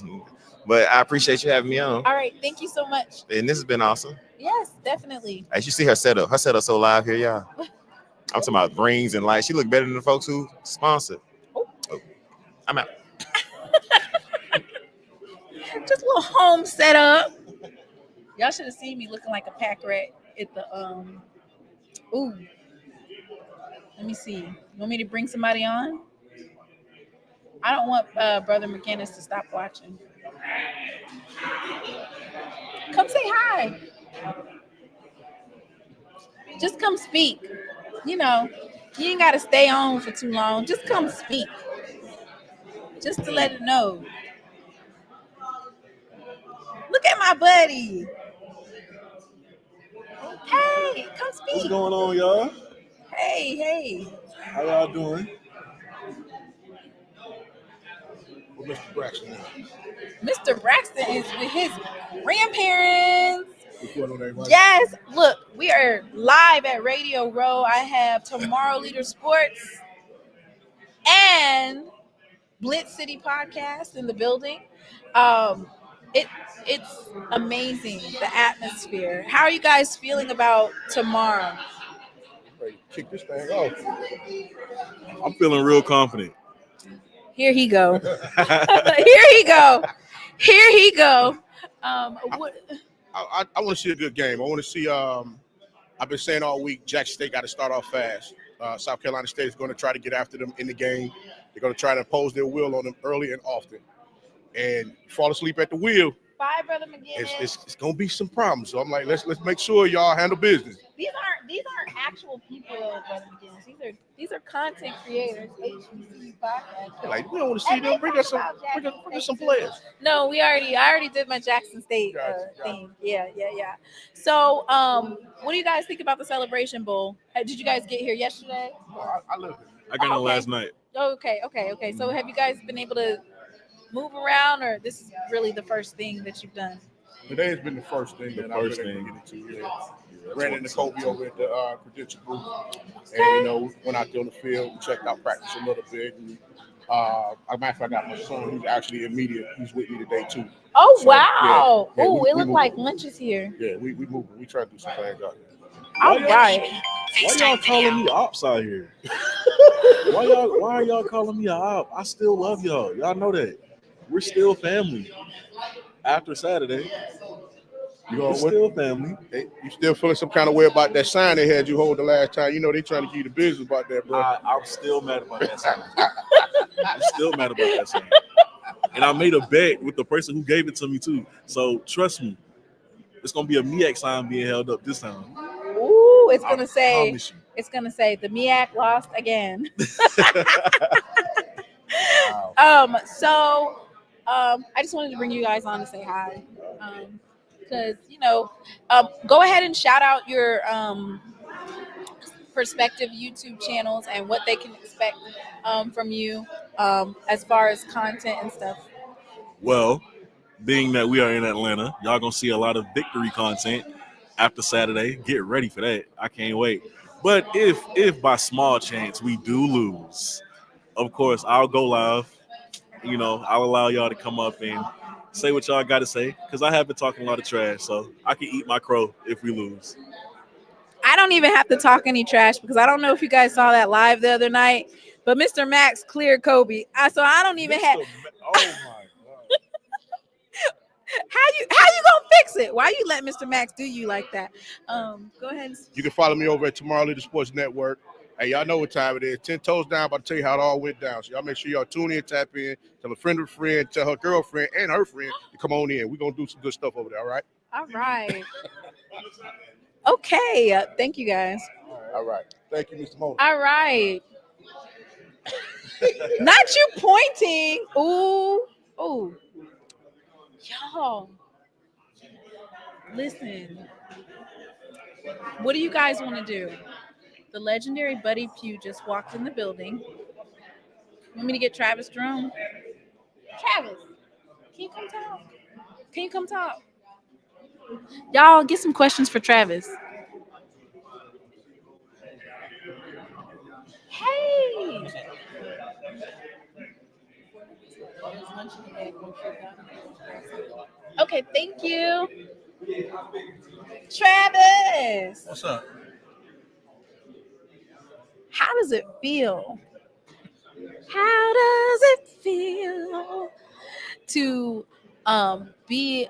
but I appreciate you having me on. All right, thank you so much. And this has been awesome. Yes, definitely. As you see her setup so live here, y'all. I'm talking about rings and lights. She look better than the folks who sponsored. Oh. I'm out. Just a little home setup. Y'all should have seen me looking like a pack rat at the ooh. Let me see. You want me to bring somebody on? I don't want Brother McGinnis to stop watching. Come say hi. Just come speak. You ain't got to stay on for too long. Just come speak. Just to let it know. Look at my buddy. Hey, come speak. What's going on, y'all? Hey. How y'all doing? Well, Mr. Braxton. Mr. Braxton is with his grandparents. On yes, look, we are live at Radio Row. I have Tomorrow Leader Sports and Blitz City podcast in the building. It's amazing, the atmosphere. How are you guys feeling about tomorrow? Ready to kick this thing off. I'm feeling real confident. Here he go. Here he go. Here he go. What? I want to see a good game. I want to see. I've been saying all week, Jackson State got to start off fast. South Carolina State is going to try to get after them in the game. They're going to try to impose their will on them early and often. And fall asleep at the wheel, Bye, Brother McGinnis. it's going to be some problems. So I'm like, let's make sure y'all handle business. These aren't actual people, Brother McGinnis. These are content creators. HBCU podcast. Like, we don't want to see them. Bring us some players. No, I already did my Jackson State thing. Yeah. So, what do you guys think about the Celebration Bowl? Did you guys get here yesterday? I lived it. I got it last night. Okay. So, have you guys been able to move around, or this is really the first thing that you've done? Today has been the first thing that I've been able to get into. Yeah. Ran into Kobe over at the credential booth, and went out there on the field, checked out practice a little bit. And, as a matter of fact, I got my son, who's actually in media. He's with me today too. Oh, So, wow! yeah, Oh, we it looked moving. like lunch is here. Yeah, we moving. We try to do some things out here. All right. Why y'all calling me ops out here? Why are y'all calling me a op? I still love y'all. Y'all know that. We're still family. After Saturday, we're still family. You still feeling some kind of way about that sign they had you hold the last time? You know they trying to give you the business about that, bro. I'm still mad about that sign. I'm still mad about that sign. And I made a bet with the person who gave it to me too. So trust me, it's gonna be a MEAC sign being held up this time. Ooh, it's gonna promise say the MEAC lost again. I just wanted to bring you guys on to say hi. Because go ahead and shout out your prospective YouTube channels and what they can expect from you as far as content and stuff. Well, being that we are in Atlanta, y'all gonna see a lot of victory content after Saturday. Get ready for that. I can't wait. But if by small chance we do lose, of course I'll go live. I'll allow y'all to come up and say what y'all got to say, because I have been talking a lot of trash, so I can eat my crow if we lose. I don't even have to talk any trash because I don't know if you guys saw that live the other night, but Mr. Max cleared Kobe. So I don't even have. Oh my God. How you gonna fix it? Why you let Mr. Max do you like that? Go ahead. You can follow me over at Tomorrow Leader Sports Network. Hey, y'all know what time it is. 10 toes down, about to tell you how it all went down. So y'all make sure y'all tune in, tap in, tell a friend of a friend, tell her girlfriend and her friend to come on in. We're going to do some good stuff over there, all right? All right. Okay. Thank you, guys. All right. Thank you, Mr. Mona. All right. Not you pointing. Ooh. Y'all. Listen. What do you guys want to do? The legendary Buddy Pew just walked in the building. Want me to get Travis Jerome? Travis, can you come talk? Y'all get some questions for Travis. Hey. Okay, thank you. Travis. What's up? How does it feel? How does it feel to be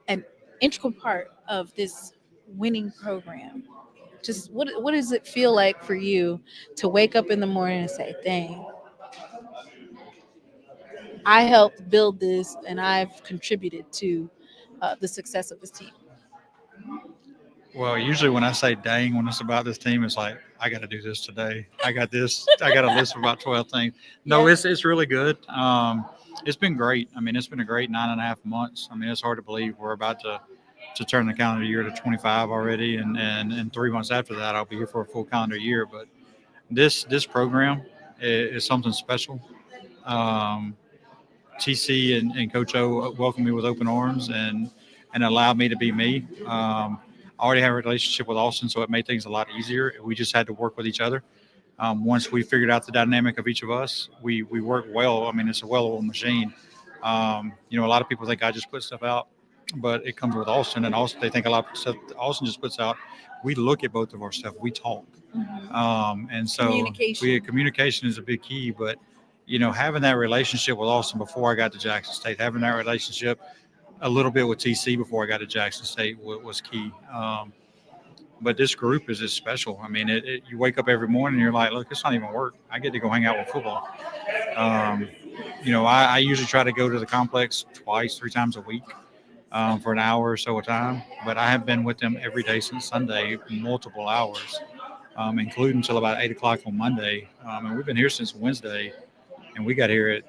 an integral part of this winning program? Just what does it feel like for you to wake up in the morning and say, dang, I helped build this and I've contributed to the success of this team? Well, usually when I say dang, when it's about this team, it's like, I got to do this today. I got this. I got a list of about 12 things. No, it's really good. It's been great. I mean, it's been a great 9.5 months. I mean, it's hard to believe we're about to turn the calendar year to 25 already. And 3 months after that, I'll be here for a full calendar year. But this program is something special. TC and Coach O welcomed me with open arms and allowed me to be me. I already have a relationship with Austin, so it made things a lot easier. We just had to work with each other. Once we figured out the dynamic of each of us, we work well. I mean, it's a well-oiled machine. A lot of people think I just put stuff out, but it comes with Austin, and Austin, they think a lot of stuff Austin just puts out. We look at both of our stuff. We talk. And so communication is a big key, but having that relationship with Austin before I got to Jackson State, having that relationship a little bit with TC before I got to Jackson State was key. But this group is just special. I mean, you wake up every morning and you're like, look, it's not even work. I get to go hang out with football. I usually try to go to the complex 2-3 times a week for an hour or so a time. But I have been with them every day since Sunday, multiple hours, including until about 8 o'clock on Monday. And we've been here since Wednesday. And we got here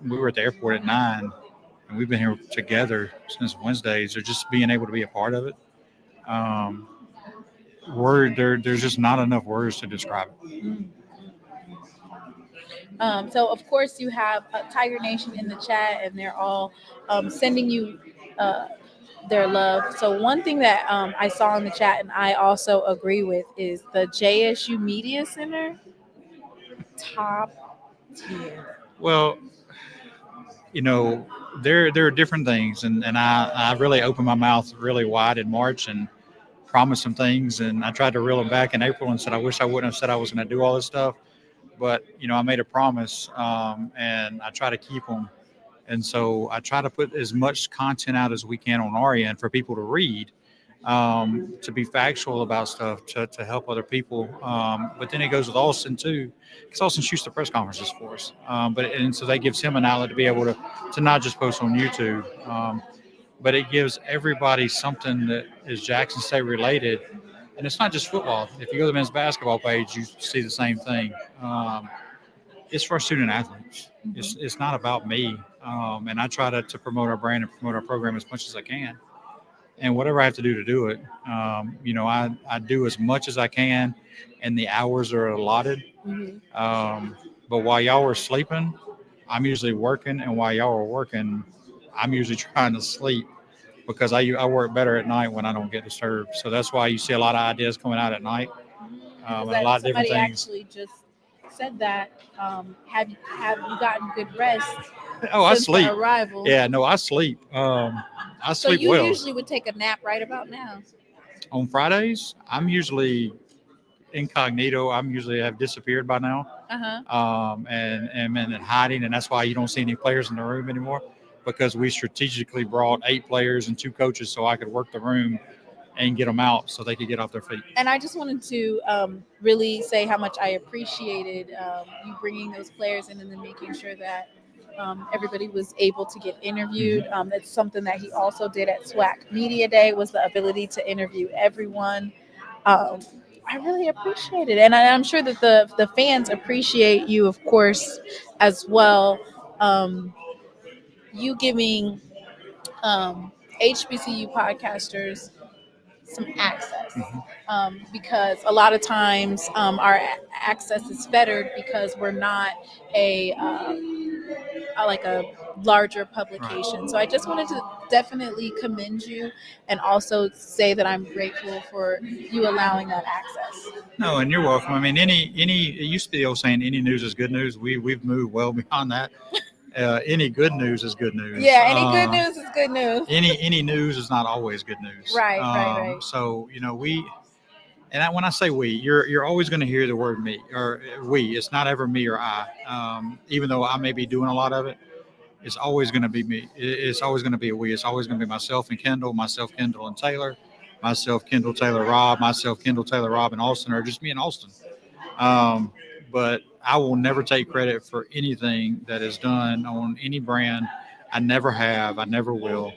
we were at the airport at 9. And we've been here together since Wednesday. So just being able to be a part of it. There's just not enough words to describe it. So of course you have Tiger Nation in the chat, and they're all sending you their love. So one thing that I saw in the chat, and I also agree with, is the JSU Media Center, top tier. Well, there are different things, and I really opened my mouth really wide in March and promised some things, and I tried to reel them back in April and said I wish I wouldn't have said I was going to do all this stuff, but I made a promise, and I try to keep them, and so I try to put as much content out as we can on our end for people to read, to be factual about stuff, to help other people, but then it goes with Austin too, because Austin shoots the press conferences for us, and so that gives him an outlet to be able to not just post on YouTube, but it gives everybody something that is Jackson State related. And it's not just football. If you go to the men's basketball page, you see the same thing. It's for our student athletes. It's not about me. And I try to promote our brand and promote our program as much as I can. And whatever I have to do it, I do as much as I can, and the hours are allotted. But while y'all were sleeping, I'm usually working. And while y'all are working, I'm usually trying to sleep, because I work better at night when I don't get disturbed. So that's why you see a lot of ideas coming out at night, and a lot of different things. Somebody actually just said that. Have you gotten good rest? Oh, I since sleep. the arrival? Yeah, no, I sleep. I So sleep you well. usually would take a nap right about now. On Fridays, I'm usually incognito. I'm usually have disappeared by now, and in hiding, and that's why you don't see any players in the room anymore, because we strategically brought 8 players and 2 coaches so I could work the room and get them out so they could get off their feet. And I just wanted to really say how much I appreciated you bringing those players in and then making sure that everybody was able to get interviewed. That's something that he also did at SWAC Media Day, was the ability to interview everyone. I really appreciate it. And I'm sure that the fans appreciate you, of course, as well. You giving HBCU podcasters some access, because a lot of times our access is fettered because we're not a larger publication. So I just wanted to definitely commend you, and also say that I'm grateful for you allowing that access. No, and you're welcome. I mean, it used to be the old saying, any news is good news. We've moved well beyond that. Any good news is good news. Yeah, any good news is good news. Any news is not always good news. Right. So when I say we, you're always going to hear the word me or we. It's not ever me or I. Even though I may be doing a lot of it, it's always going to be me. It's always going to be a we. It's always going to be myself and Kendall, myself, Kendall, and Taylor, myself, Kendall, Taylor, Rob, myself, Kendall, Taylor, Rob, and Austin, or just me and Austin. But I will never take credit for anything that is done on any brand. I never have. I never will.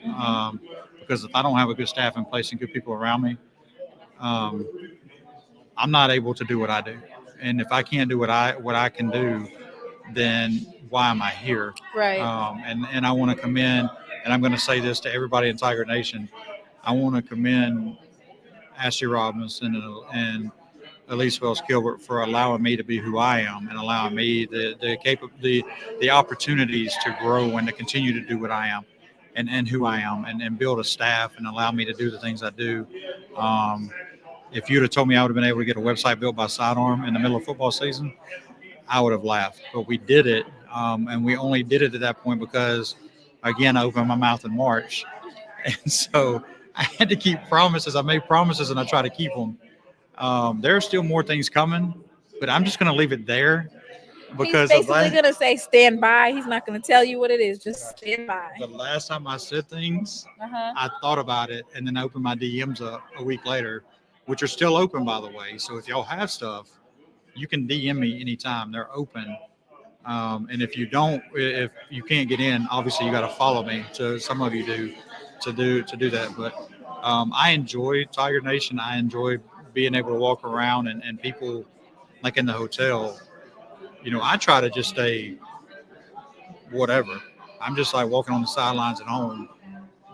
Because if I don't have a good staff in place and good people around me, I'm not able to do what I do. And if I can't do what I can do, then why am I here? Right. And I want to commend, and I'm going to say this to everybody in Tiger Nation, I want to commend Ashley Robinson and Elise Wells Gilbert for allowing me to be who I am, and allowing me the opportunities to grow and to continue to do what I am and who I am, and build a staff and allow me to do the things I do. If you'd have told me I would have been able to get a website built by Sidearm in the middle of football season, I would have laughed. But we did it, and we only did it at that point because, again, I opened my mouth in March. And so I had to keep promises. I made promises, and I try to keep them. There are still more things coming, but I'm just going to leave it there. Because he's basically going to say stand by. He's not going to tell you what it is. Just stand by. The last time I said things, Uh-huh. I thought about it and then I opened my DMs up a week later, which are still open, by the way. So if y'all have stuff, you can DM me anytime. They're open. And if you can't get in, obviously you got to follow me. So some of you do to do that. But I enjoy Tiger Nation. I enjoy being able to walk around and people like in the hotel. I try to just stay whatever. I'm just like walking on the sidelines at home,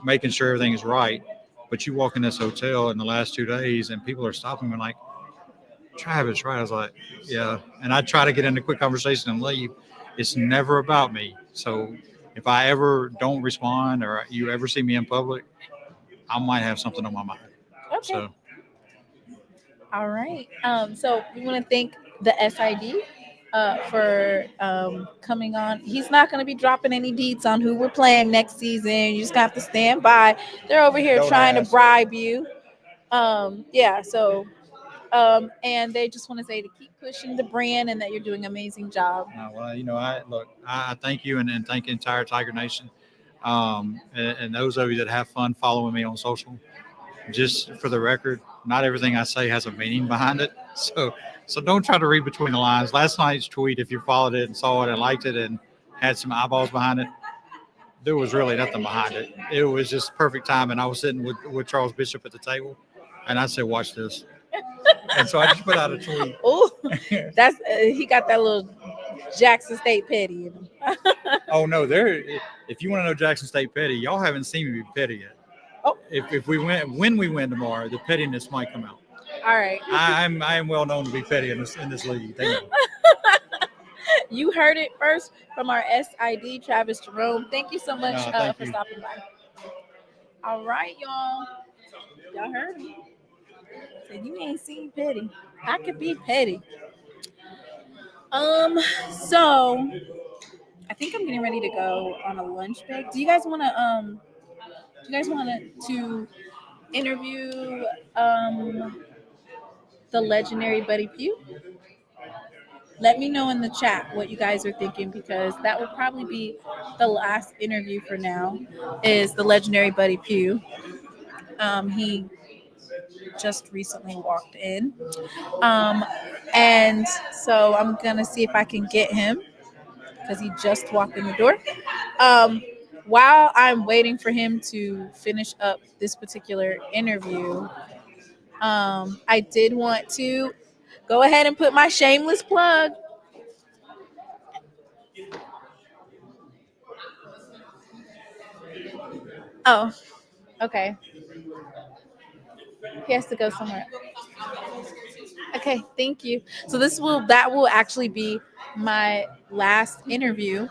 making sure everything is right. But you walk in this hotel in the last 2 days and people are stopping me like, Travis, right? I was like, yeah. And I try to get into a quick conversation and leave. It's never about me. So if I ever don't respond or you ever see me in public, I might have something on my mind. Okay. So. All right. So we want to thank the SID for coming on. He's not going to be dropping any deets on who we're playing next season. You just have to stand by. They're over here trying to bribe you. Yeah. So, and they just want to say to keep pushing the brand and that you're doing an amazing job. Well, I thank you and thank the entire Tiger Nation. And those of you that have fun following me on social, just for the record, not everything I say has a meaning behind it. So don't try to read between the lines. Last night's tweet, if you followed it and saw it and liked it and had some eyeballs behind it, there was really nothing behind it. It was just perfect time. And I was sitting with Charles Bishop at the table, and I said, watch this. And so I just put out a tweet. Oh, that's he got that little Jackson State petty in him. Oh, no, if you want to know Jackson State petty, y'all haven't seen me be petty yet. Oh. If we win, when we win tomorrow, the pettiness might come out. All right. I am well known to be petty in this league. Thank you. You heard it first from our SID, Travis Jerome. Thank you so much for stopping by. All right, y'all. Y'all heard me. Said you ain't seen petty. I could be petty. So I think I'm getting ready to go on a lunch break. Do you guys want to interview the legendary Buddy Pew? Let me know in the chat what you guys are thinking, because that will probably be the last interview for now, is the legendary Buddy Pew. He just recently walked in. And so I'm going to see if I can get him, because he just walked in the door. While I'm waiting for him to finish up this particular interview, I did want to go ahead and put my shameless plug. Oh, okay. He has to go somewhere. Okay, thank you. So that will actually be my last interview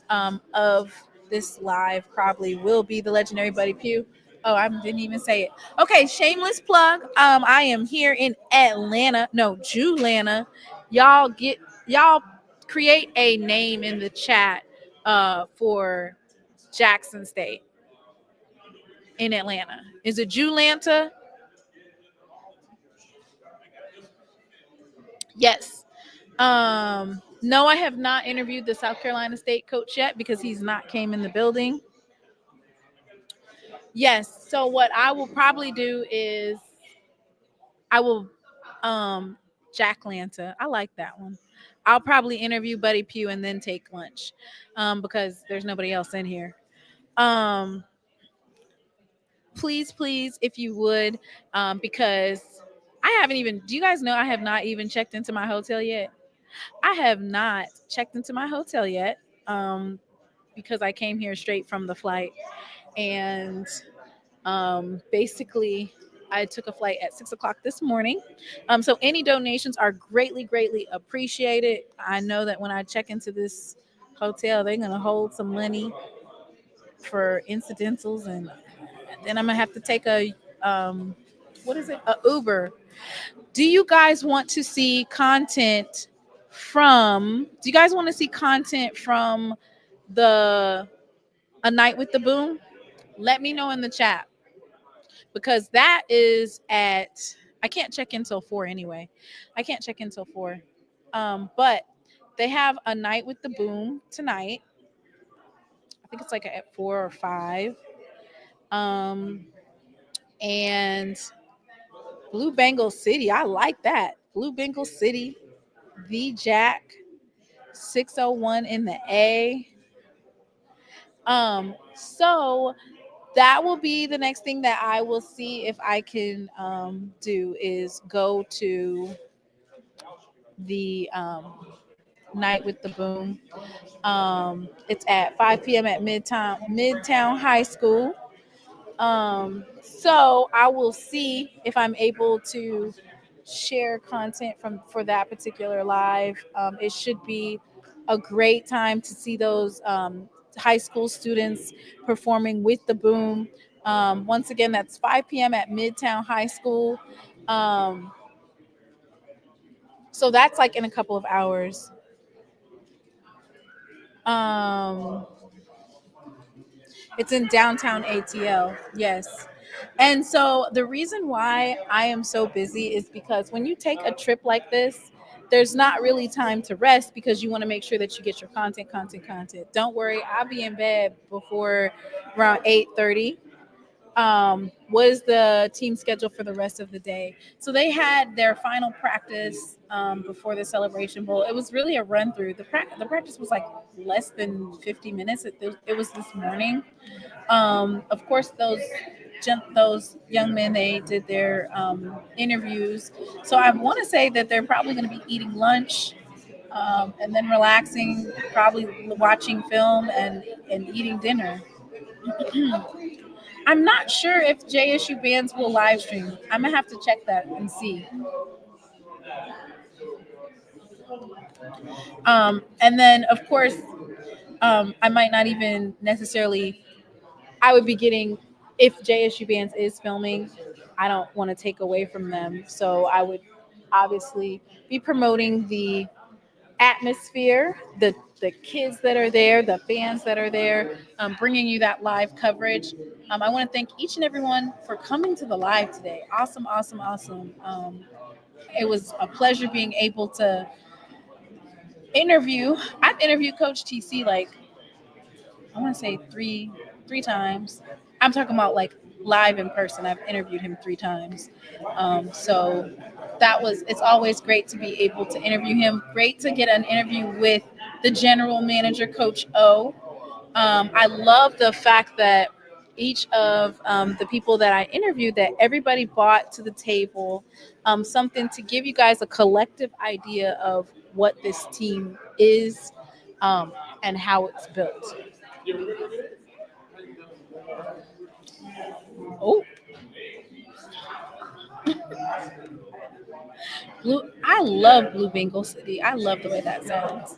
of this live. Probably will be the legendary Buddy Pew. Oh, I didn't even say it. Okay, shameless plug. I am here in Joulanta. Y'all create a name in the chat for Jackson State in Atlanta. Is it Joulanta? Yes. No, I have not interviewed the South Carolina State coach yet because he's not came in the building. Yes. So what I will probably do is I will Jack Lanta. I like that one. I'll probably interview Buddy Pew and then take lunch because there's nobody else in here. Please, if you would, because I haven't even, do you guys know I have not even checked into my hotel yet? I have not checked into my hotel yet because I came here straight from the flight. And basically, I took a flight at 6:00 this morning. So any donations are greatly appreciated. I know that when I check into this hotel, they're going to hold some money for incidentals. And then I'm going to have to take a Uber. Do you guys want to see content from? Do you guys want to see content from the A Night with the Boom? Let me know in the chat, because that is at, I can't check in till 4 anyway. I can't check in till 4. But they have A Night with the Boom tonight. I think it's like at 4 or 5. And Blue Bengal City, I like that. Blue Bengal City, the Jack, 601 in the A. So that will be the next thing that I will see if I can do, is go to the Night with the Boom. It's at 5 p.m. at Midtown High School. So I will see if I'm able to share content for that particular live. It should be a great time to see those high school students performing with the Boom. Once again, that's 5 p.m. at Midtown High School. So that's like in a couple of hours. It's in downtown ATL. Yes. And so the reason why I am so busy is because when you take a trip like this, there's not really time to rest, because you want to make sure that you get your content. Don't worry, I'll be in bed before around 8:30. What is the team schedule for the rest of the day? So they had their final practice before the Celebration Bowl. It was really a run through. The practice was like less than 50 minutes. It was this morning. Of course, those young men, they did their interviews. So I want to say that they're probably going to be eating lunch and then relaxing, probably watching film and eating dinner. I'm not sure if JSU bands will live stream. I'm gonna have to check that and see. And then of course, I might not even necessarily. I would be getting, if JSU bands is filming, I don't want to take away from them, so I would obviously be promoting the atmosphere, the kids that are there, the fans that are there, bringing you that live coverage. I want to thank each and everyone for coming to the live today. Awesome. It was a pleasure being able to interview. I've interviewed Coach TC like, I want to say three times. I'm talking about like live in person. I've interviewed him 3 times. So it's always great to be able to interview him. Great to get an interview with the general manager, Coach O. I love the fact that each of the people that I interviewed, that everybody brought to the table something to give you guys a collective idea of what this team is and how it's built. Oh, I love Blue Bengal City. I love the way that sounds.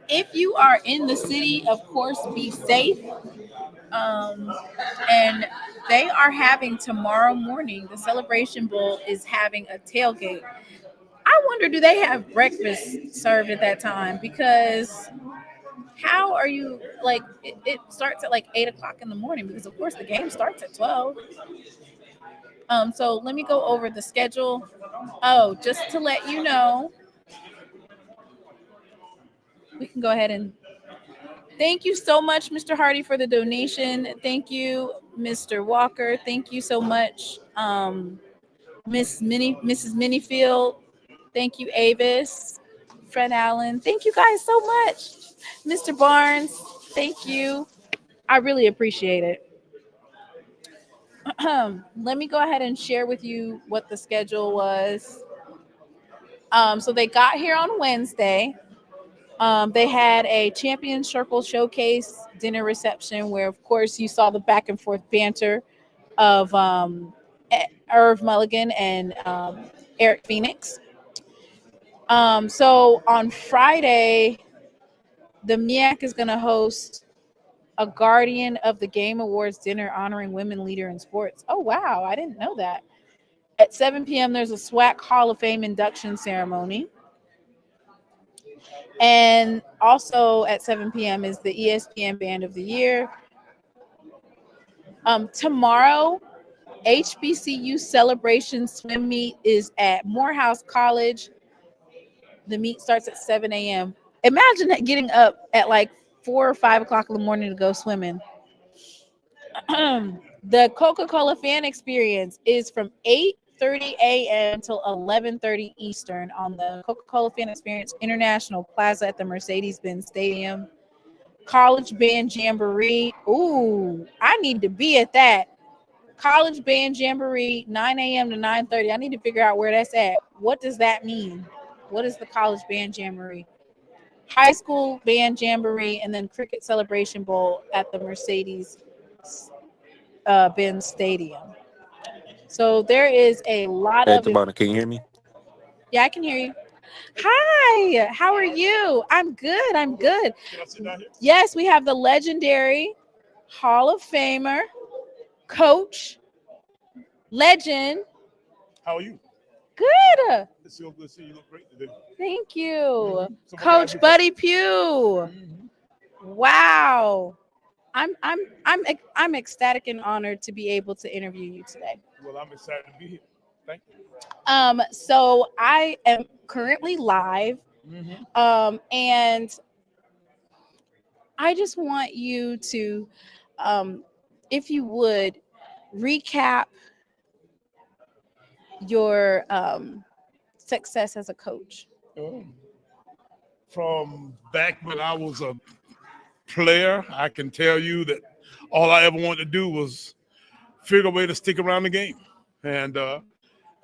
If you are in the city, of course, be safe. And they are having tomorrow morning, the Celebration Bowl is having a tailgate. I wonder, do they have breakfast served at that time? Because how are you, like, it starts at like 8 o'clock in the morning, because of course the game starts at 12. So let me go over the schedule. Oh, just to let you know, we can go ahead and thank you so much, Mr. Hardy, for the donation. Thank you, Mr. Walker. Thank you so much, Mrs. Minifield. Thank you, Avis, Fred Allen. Thank you guys so much. Mr. Barnes, thank you. I really appreciate it. Let me go ahead and share with you what the schedule was. So they got here on Wednesday. They had a Champion Circle Showcase dinner reception where, of course, you saw the back and forth banter of Irv Mulligan and Eric Phoenix. So on Friday, the MEAC is going to host a Guardian of the Game Awards dinner honoring women leader in sports. Oh, wow. I didn't know that. At 7 p.m., there's a SWAC Hall of Fame induction ceremony. And also at 7 p.m. is the ESPN Band of the Year. Tomorrow, HBCU Celebration Swim Meet is at Morehouse College. The meet starts at 7 a.m. Imagine that, getting up at like 4 or 5 o'clock in the morning to go swimming. The Coca-Cola fan experience is from 8:30 a.m. till 11:30 Eastern on the Coca-Cola Fan Experience International Plaza at the Mercedes-Benz Stadium. College Band Jamboree. Ooh, I need to be at that. College Band Jamboree, 9 a.m. to 9:30. I need to figure out where that's at. What does that mean? What is the College Band Jamboree? High School Band Jamboree, and then Cricket Celebration Bowl at the Mercedes-Benz Stadium. So there is a lot of... Can you hear me? Yeah, I can hear you. Hi, how are you? I'm good. I'm good. Yes, we have the legendary Hall of Famer, Coach, legend. How are you? Good. It's so good to see you. Look great today. Thank you. So Coach Buddy Pew. Wow. I'm ecstatic and honored to be able to interview you today. Well, I'm excited to be here. Thank you. So I am currently live. And I just want you to, if you would, recap your success as a coach. From back when I was a player, I can tell you that all I ever wanted to do was figure a way to stick around the game. And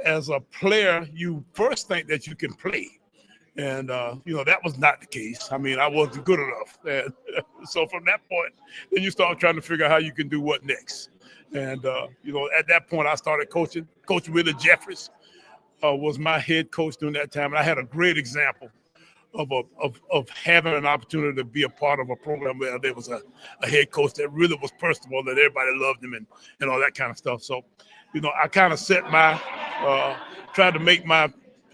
as a player, you first think that you can play. And, that was not the case. I mean, I wasn't good enough. And so from that point, then you start trying to figure out how you can do what next. And, at that point, I started coaching. Coach Willie Jeffries was my head coach during that time. And I had a great example of having an opportunity to be a part of a program where there was a head coach that really was personable, that everybody loved him and all that kind of stuff. So, I kind of set tried to make my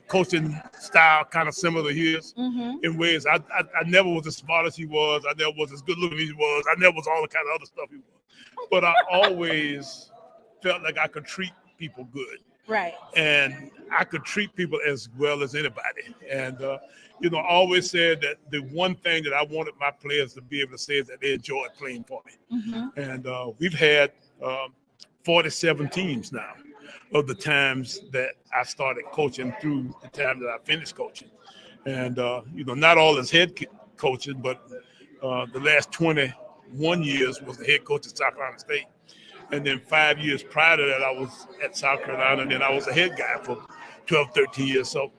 coaching style kind of similar to his in ways. I never was as smart as he was. I never was as good looking as he was. I never was all the kind of other stuff he was. But I always felt like I could treat people good. Right. And I could treat people as well as anybody. And, I always said that the one thing that I wanted my players to be able to say is that they enjoyed playing for me. And we've had 47 teams now of the times that I started coaching through the time that I finished coaching. And, not all as head coaches, but the last 21 years was the head coach at South Carolina State. And then 5 years prior to that, I was at South Carolina, and then I was a head guy for 12, 13 years. So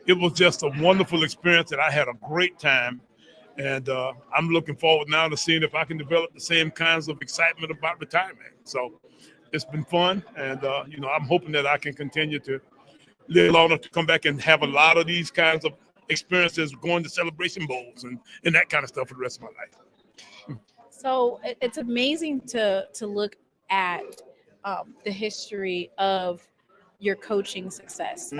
it was just a wonderful experience, and I had a great time. And I'm looking forward now to seeing if I can develop the same kinds of excitement about retirement. So it's been fun, and, I'm hoping that I can continue to live long enough to come back and have a lot of these kinds of experiences, going to celebration bowls and that kind of stuff for the rest of my life. So it's amazing to look at the history of your coaching success.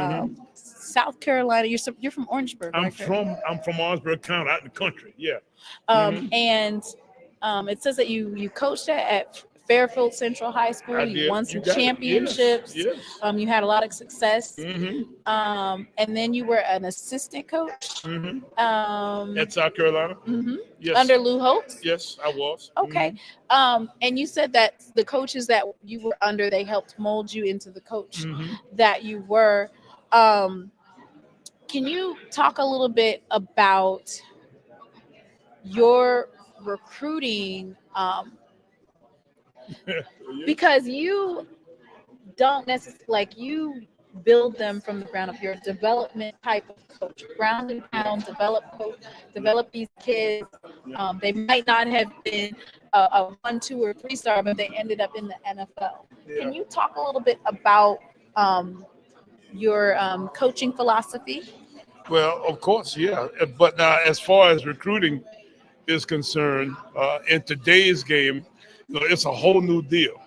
South Carolina, you're from Orangeburg. I'm right? from Orangeburg County, out in the country. Yeah. And it says that you coached at Fairfield Central High School. I You did. won some You got it. championships. Yes. You had a lot of success. Mm-hmm. And then you were an assistant coach. At South Carolina. Yes. Under Lou Holtz. Yes, I was. Okay. And you said that the coaches that you were under, they helped mold you into the coach that you were. Can you talk a little bit about your recruiting? Because you don't necessarily, you build them from the ground up. You're a development type of coach, ground and pound, develop these kids. They might not have been a 1, 2, or 3 star, but they ended up in the NFL. Yeah. Can you talk a little bit about your coaching philosophy? Well, of course, yeah. But now, as far as recruiting is concerned, in today's game, it's a whole new deal.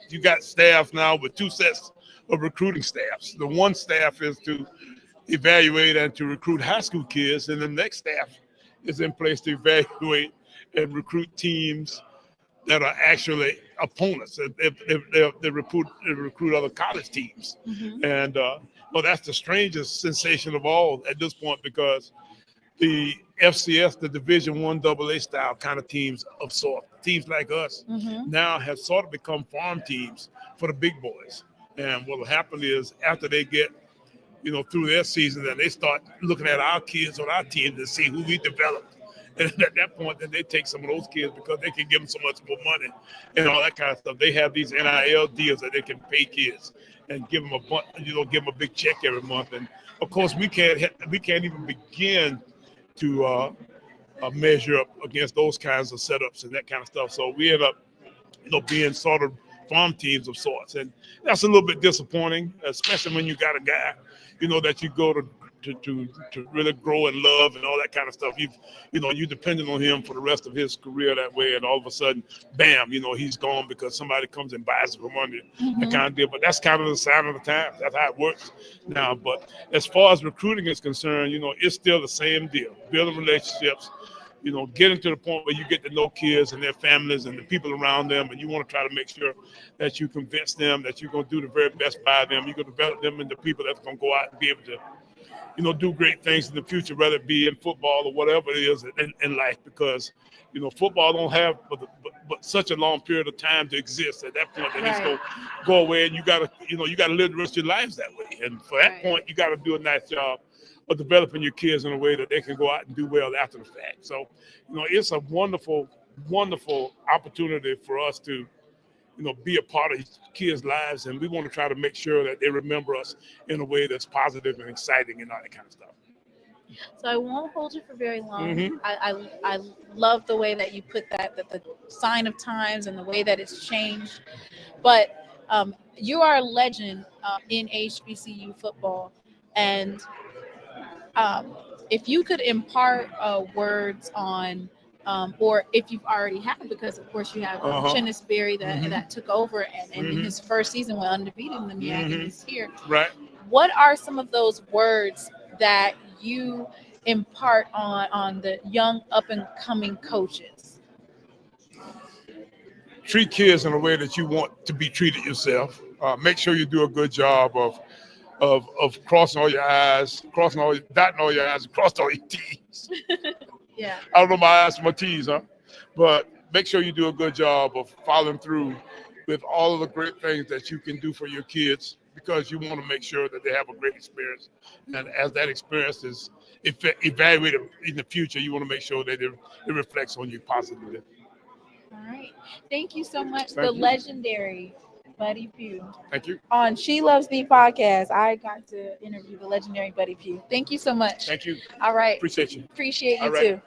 You got staff now with 2 sets of recruiting staffs. The one staff is to evaluate and to recruit high school kids, and the next staff is in place to evaluate and recruit teams that are actually opponents. If they recruit other college teams. And well, that's the strangest sensation of all at this point, because the FCS, the Division I AA style kind of teams of sort, teams like us, now have sort of become farm teams for the big boys. And what will happen is after they get, through their season, then they start looking at our kids on our team to see who we developed. And at that point, then they take some of those kids because they can give them so much more money and all that kind of stuff. They have these NIL deals that they can pay kids and give them give them a big check every month. And of course, we can't even begin to measure up against those kinds of setups and that kind of stuff. So we end up, being sort of farm teams of sorts, and that's a little bit disappointing, especially when you got a guy, that you go to really grow and love and all that kind of stuff. You depending on him for the rest of his career that way, and all of a sudden, bam, he's gone because somebody comes and buys it from under you. That kind of deal. But that's kind of the sign of the times. That's how it works now. But as far as recruiting is concerned, it's still the same deal. Building relationships, getting to the point where you get to know kids and their families and the people around them, and you want to try to make sure that you convince them that you're going to do the very best by them. You're going to develop them into people that's going to go out and be able to do great things in the future, whether it be in football or whatever it is in life, because, football don't have but such a long period of time to exist. At that point, then it's going to go away, and you got to live the rest of your lives that way. And for that point, you got to do a nice job of developing your kids in a way that they can go out and do well after the fact. So, it's a wonderful, wonderful opportunity for us to, be a part of kids' lives, and we want to try to make sure that they remember us in a way that's positive and exciting and all that kind of stuff. So I won't hold you for very long. I love the way that you put that the sign of times and the way that it's changed. But you are a legend in HBCU football, and if you could impart words on, or if you've already had, because of course you have Chennis Berry that took over and in his first season went undefeated in the MEAC and is here. Right. What are some of those words that you impart on the young up and coming coaches? Treat kids in a way that you want to be treated yourself. Make sure you do a good job of crossing all your I's, dotting all your I's, and crossing all your T's. Yeah. I don't know my I's and my T's, but make sure you do a good job of following through with all of the great things that you can do for your kids, because you want to make sure that they have a great experience. And as that experience is evaluated in the future, you want to make sure that it reflects on you positively. All right. Thank you so much. Thank you. Legendary Buddy Pew. Thank you. On SheLovesThee podcast, I got to interview the legendary Buddy Pew. Thank you so much. Thank you. All right. Appreciate you. Appreciate you All right.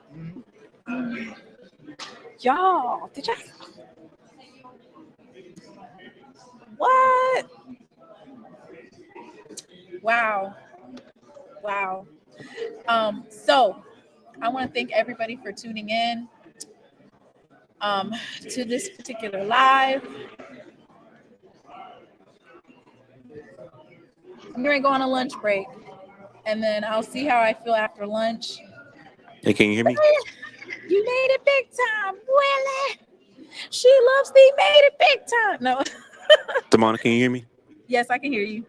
too. Y'all, did y'all? What? Wow. So I want to thank everybody for tuning in to this particular live. I'm going to go on a lunch break, and then I'll see how I feel after lunch. Hey, can you hear me? You made it big time, Willie. SheLovesThee made it big time. No. Tamana, can you hear me? Yes, I can hear you.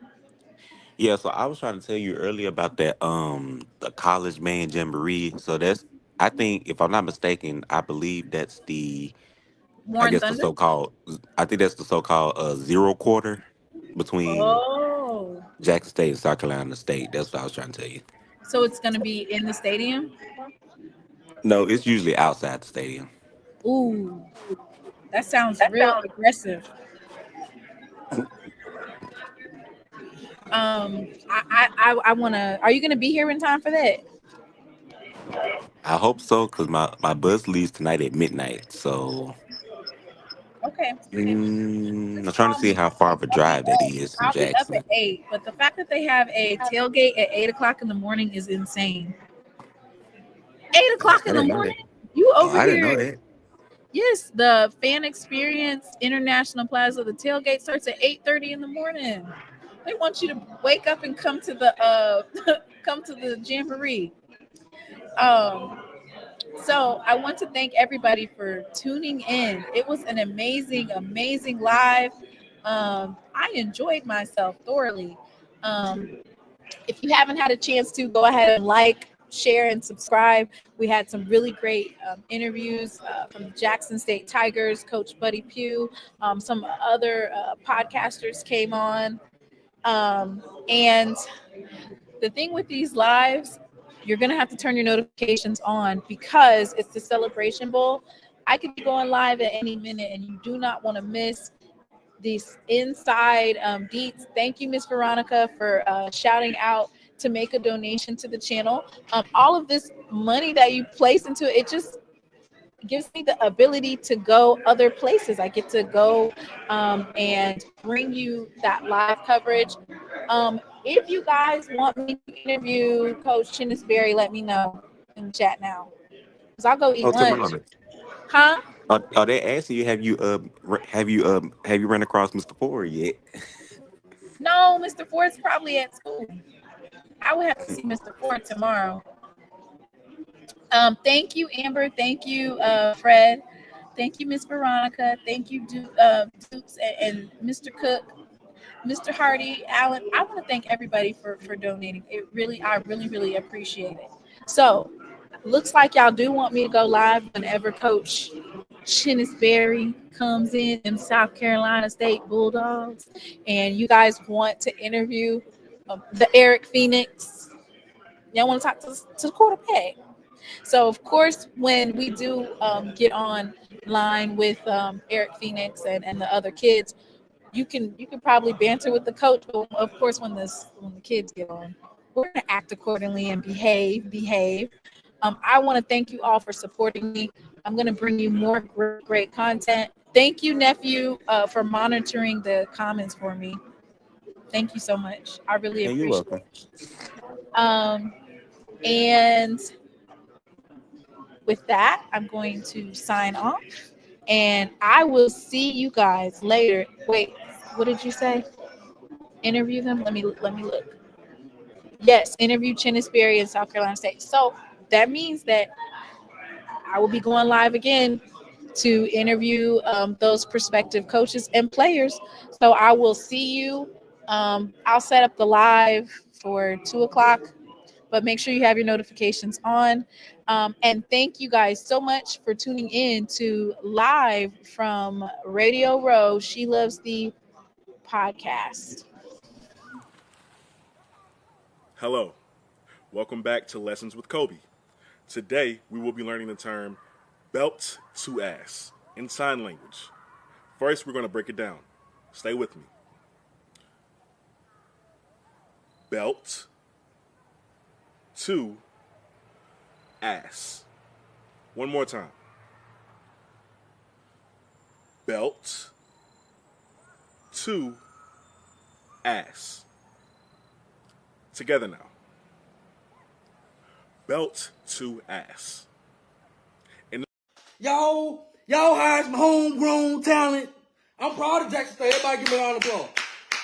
Yeah, so I was trying to tell you earlier about that the college man jamboree. So that's, I think, if I'm not mistaken, I believe that's the Warren I guess Thunder? the so-called I think that's the so-called zero quarter between Jackson State and South Carolina State. That's what I was trying to tell you. So it's going to be in the stadium? No, it's usually outside the stadium. Ooh, that sounds real aggressive. I want to. Are you going to be here in time for that? I hope so, because my bus leaves tonight at midnight. So Okay. I'm trying to see how far of a drive that is from I'll be up Jackson. at 8, but the fact that they have a tailgate at 8 o'clock in the morning is insane. 8 o'clock in the morning? You over I here? didn't know that. Yes, the Fan Experience International Plaza. The tailgate starts at 8:30 in the morning. We want you to wake up and come to the come to the jamboree. So I want to thank everybody for tuning in. It was an amazing, amazing live. I enjoyed myself thoroughly. If you haven't had a chance to, go ahead and like, share, and subscribe. We had some really great interviews from the Jackson State Tigers, Coach Buddy Pew. Some other podcasters came on. And the thing with these lives, you're going to have to turn your notifications on because it's the Celebration Bowl. I could be going live at any minute, and you do not want to miss these inside deets. Thank you, Miss Veronica, for shouting out to make a donation to the channel. All of this money that you place into it, it just gives me the ability to go other places. I get to go and bring you that live coverage. If you guys want me to interview Coach Chinisberry, let me know in the chat now, because I'll go eat lunch. Huh? Are they asking you? Have you run across Mr. Ford yet? No, Mr. Ford's probably at school. I would have to see Mr. Ford tomorrow. Thank you, Amber. Thank you, Fred. Thank you, Miss Veronica. Thank you, Dukes and Mr. Cook, Mr. Hardy, Alan. I want to thank everybody for donating. I really appreciate it. So, looks like y'all do want me to go live whenever Coach Chinisberry comes in South Carolina State Bulldogs, and you guys want to interview the Eric Phoenix. Y'all want to talk to the quarterback. So, of course, when we do get on line with Eric Phoenix and the other kids, you can probably banter with the coach. But of course, when the kids get on, we're going to act accordingly and behave. I want to thank you all for supporting me. I'm going to bring you more great content. Thank you, nephew, for monitoring the comments for me. Thank you so much. I really appreciate it. And with that, I'm going to sign off, and I will see you guys later. Wait, what did you say? Interview them? Let me look. Yes, interview Chinisberry in South Carolina State. So that means that I will be going live again to interview those prospective coaches and players. So I will see you. I'll set up the live for 2:00, but make sure you have your notifications on. And thank you guys so much for tuning in to live from Radio Row, She Loves Thee podcast. Hello. Welcome back to Lessons with Kobe. Today, we will be learning the term belt to ass in sign language. First, we're going to break it down. Stay with me. Belt to ass. One more time. Belt to ass. Together now. Belt to ass. Y'all hired some homegrown talent. I'm proud of Jackson State. Everybody give me a round of applause.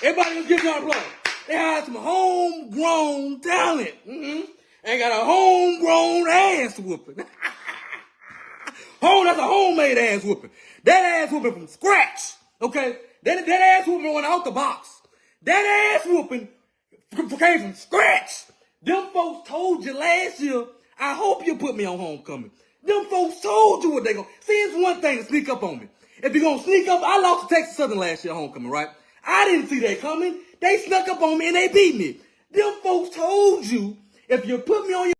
Everybody give me a round of applause. They hired some homegrown talent. And got a homegrown ass whooping. That's a homemade ass whooping. That ass whooping from scratch. Okay? That ass whooping went out the box. That ass whooping came from scratch. Them folks told you last year, I hope you put me on homecoming. Them folks told you what they gonna. See, it's one thing to sneak up on me. If you're gonna sneak up, I lost to Texas Southern last year homecoming, right? I didn't see that coming. They snuck up on me and they beat me. Them folks told you, if you put me on your